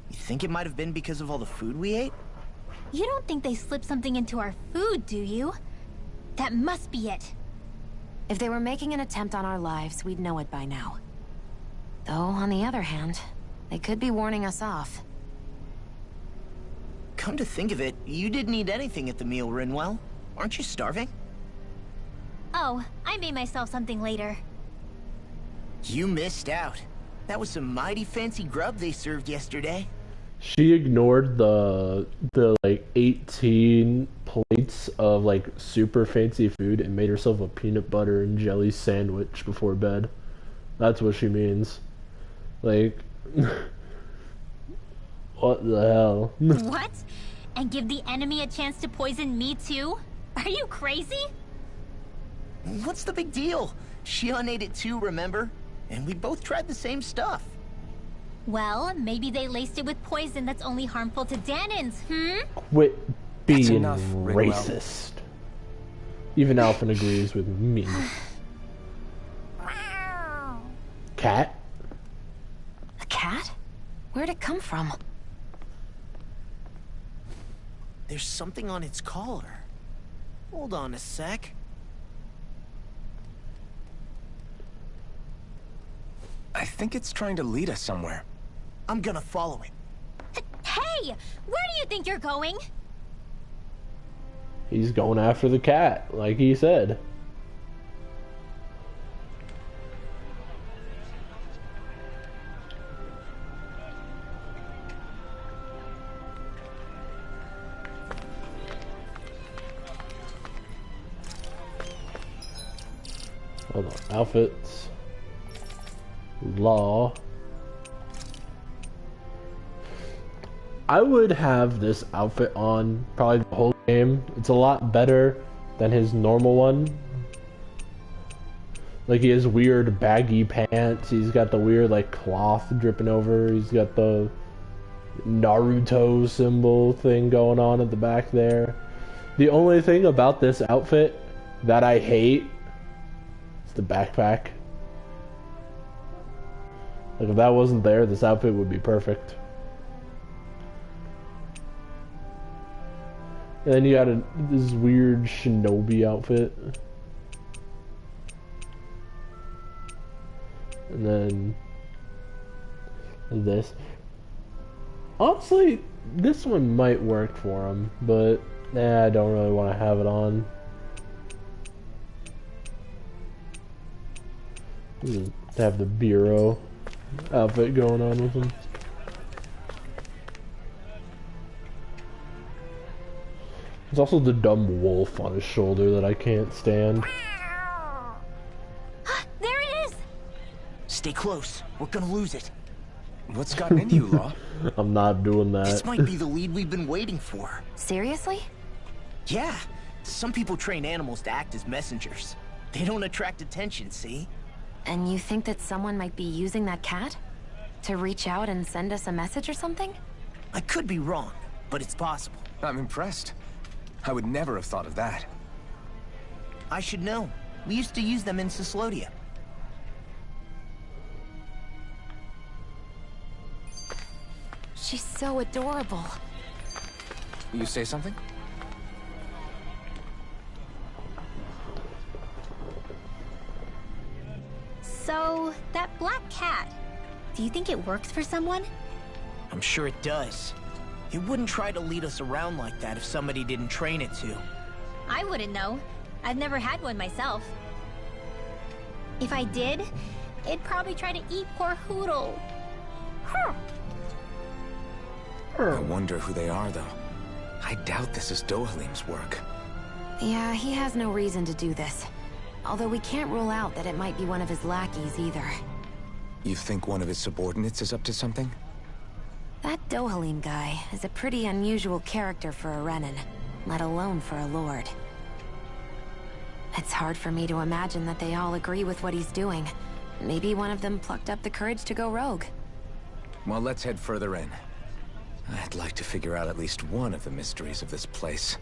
You think it might have been because of all the food we ate? You don't think they slipped something into our food, do you? That must be it. If they were making an attempt on our lives, we'd know it by now. Though, on the other hand, they could be warning us off. Come to think of it, you didn't eat anything at the meal, Rinwell. Aren't you starving? Oh, I made myself something later. You missed out. That was some mighty fancy grub they served yesterday. She ignored the like 18 plates of like super fancy food and made herself a peanut butter and jelly sandwich before bed. That's what she means. Like, what the hell? What? And give the enemy a chance to poison me too? Are you crazy? What's the big deal? Shion ate it too, remember? And we both tried the same stuff. Well, maybe they laced it with poison that's only harmful to Danins, Quit being enough, Rinwell. racist. Even Alphen agrees with me. Cat? A cat? Where'd it come from? There's something on its collar. Hold on a sec. I think it's trying to lead us somewhere. I'm gonna follow it. Hey! Where do you think you're going? He's going after the cat, like he said. Hold on, outfits. Law. I would have this outfit on probably the whole game. It's a lot better than his normal one. Like, he has weird baggy pants. He's got the weird like cloth dripping over. He's got the Naruto symbol thing going on at the back there. The only thing about this outfit that I hate is the backpack. Like, if that wasn't there, this outfit would be perfect. And then you got this weird shinobi outfit. And then this. Honestly, this one might work for him, but I don't really want to have it on. Just have the bureau outfit going on with him. There's also the dumb wolf on his shoulder that I can't stand. There it is! Stay close. We're gonna lose it. What's gotten into you, Law? I'm not doing that. This might be the lead we've been waiting for. Seriously? Yeah. Some people train animals to act as messengers. They don't attract attention, see? And you think that someone might be using that cat? To reach out and send us a message or something? I could be wrong, but it's possible. I'm impressed. I would never have thought of that. I should know. We used to use them in Cyslodia. She's so adorable. You say something? So, that black cat, do you think it works for someone? I'm sure it does. It wouldn't try to lead us around like that if somebody didn't train it to. I wouldn't know. I've never had one myself. If I did, it'd probably try to eat poor Hoodle. I wonder who they are, though. I doubt this is Dohalim's work. Yeah, he has no reason to do this. Although we can't rule out that it might be one of his lackeys either. You think one of his subordinates is up to something? That Dohalim guy is a pretty unusual character for a Renin, let alone for a Lord. It's hard for me to imagine that they all agree with what he's doing. Maybe one of them plucked up the courage to go rogue. Well, let's head further in. I'd like to figure out at least one of the mysteries of this place.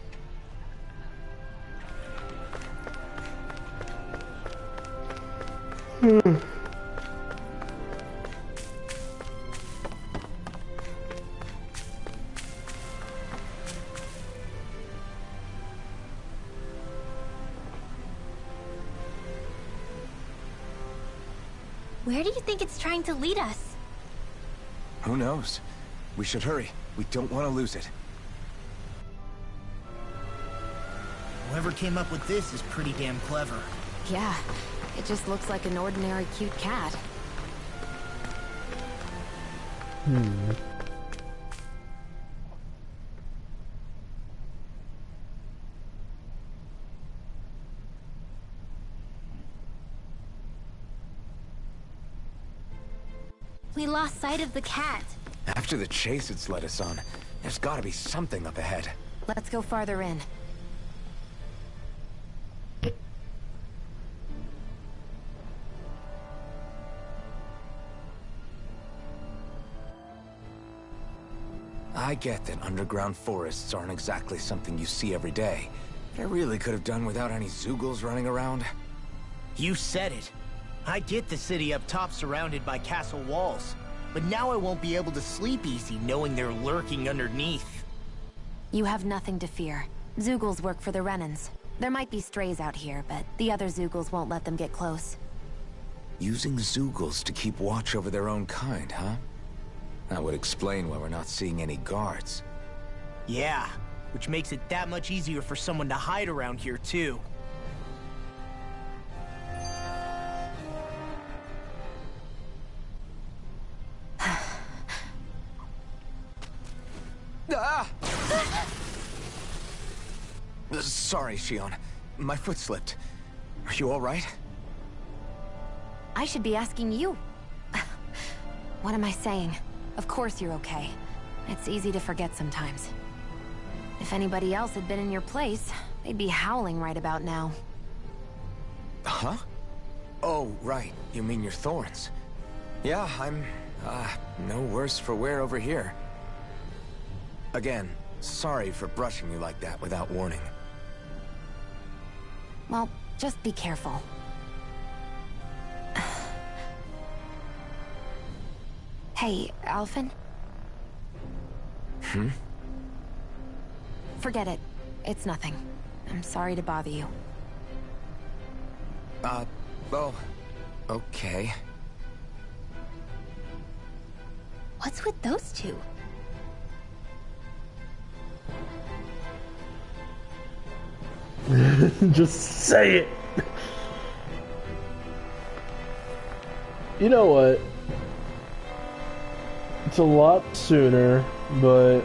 Where do you think it's trying to lead us? Who knows? We should hurry. We don't want to lose it. Whoever came up with this is pretty damn clever. Yeah, it just looks like an ordinary cute cat. We lost sight of the cat. After the chase it's led us on, there's gotta be something up ahead. Let's go farther in. I get that underground forests aren't exactly something you see every day. I really could have done without any Zeugles running around. You said it. I get the city up top surrounded by castle walls, but now I won't be able to sleep easy knowing they're lurking underneath. You have nothing to fear. Zeugles work for the Renans. There might be strays out here, but the other Zeugles won't let them get close. Using Zeugles to keep watch over their own kind, huh? That would explain why we're not seeing any guards. Yeah, which makes it that much easier for someone to hide around here, too. Ah! Sorry, Shion. My foot slipped. Are you all right? I should be asking you. What am I saying? Of course you're okay. It's easy to forget sometimes. If anybody else had been in your place, they'd be howling right about now. Huh? Oh, right. You mean your thorns. Yeah, I'm, no worse for wear over here. Again, sorry for brushing you like that without warning. Well, just be careful. Hey, Alphen? Forget it. It's nothing. I'm sorry to bother you. Oh, okay. What's with those two? Just say it. You know what? It's a lot sooner, but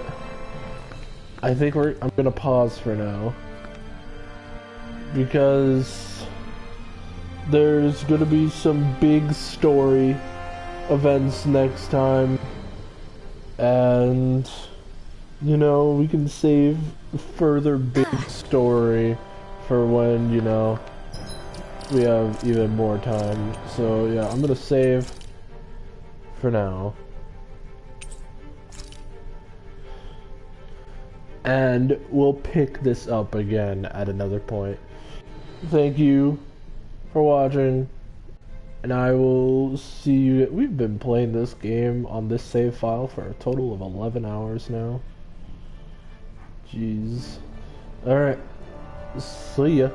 I think I'm gonna pause for now because there's gonna be some big story events next time, and you know, we can save further big story for when, you know, we have even more time. So yeah, I'm gonna save for now. And we'll pick this up again at another point. Thank you for watching, and I will see you. We've been playing this game on this save file for a total of 11 hours now. Jeez. Alright. See ya.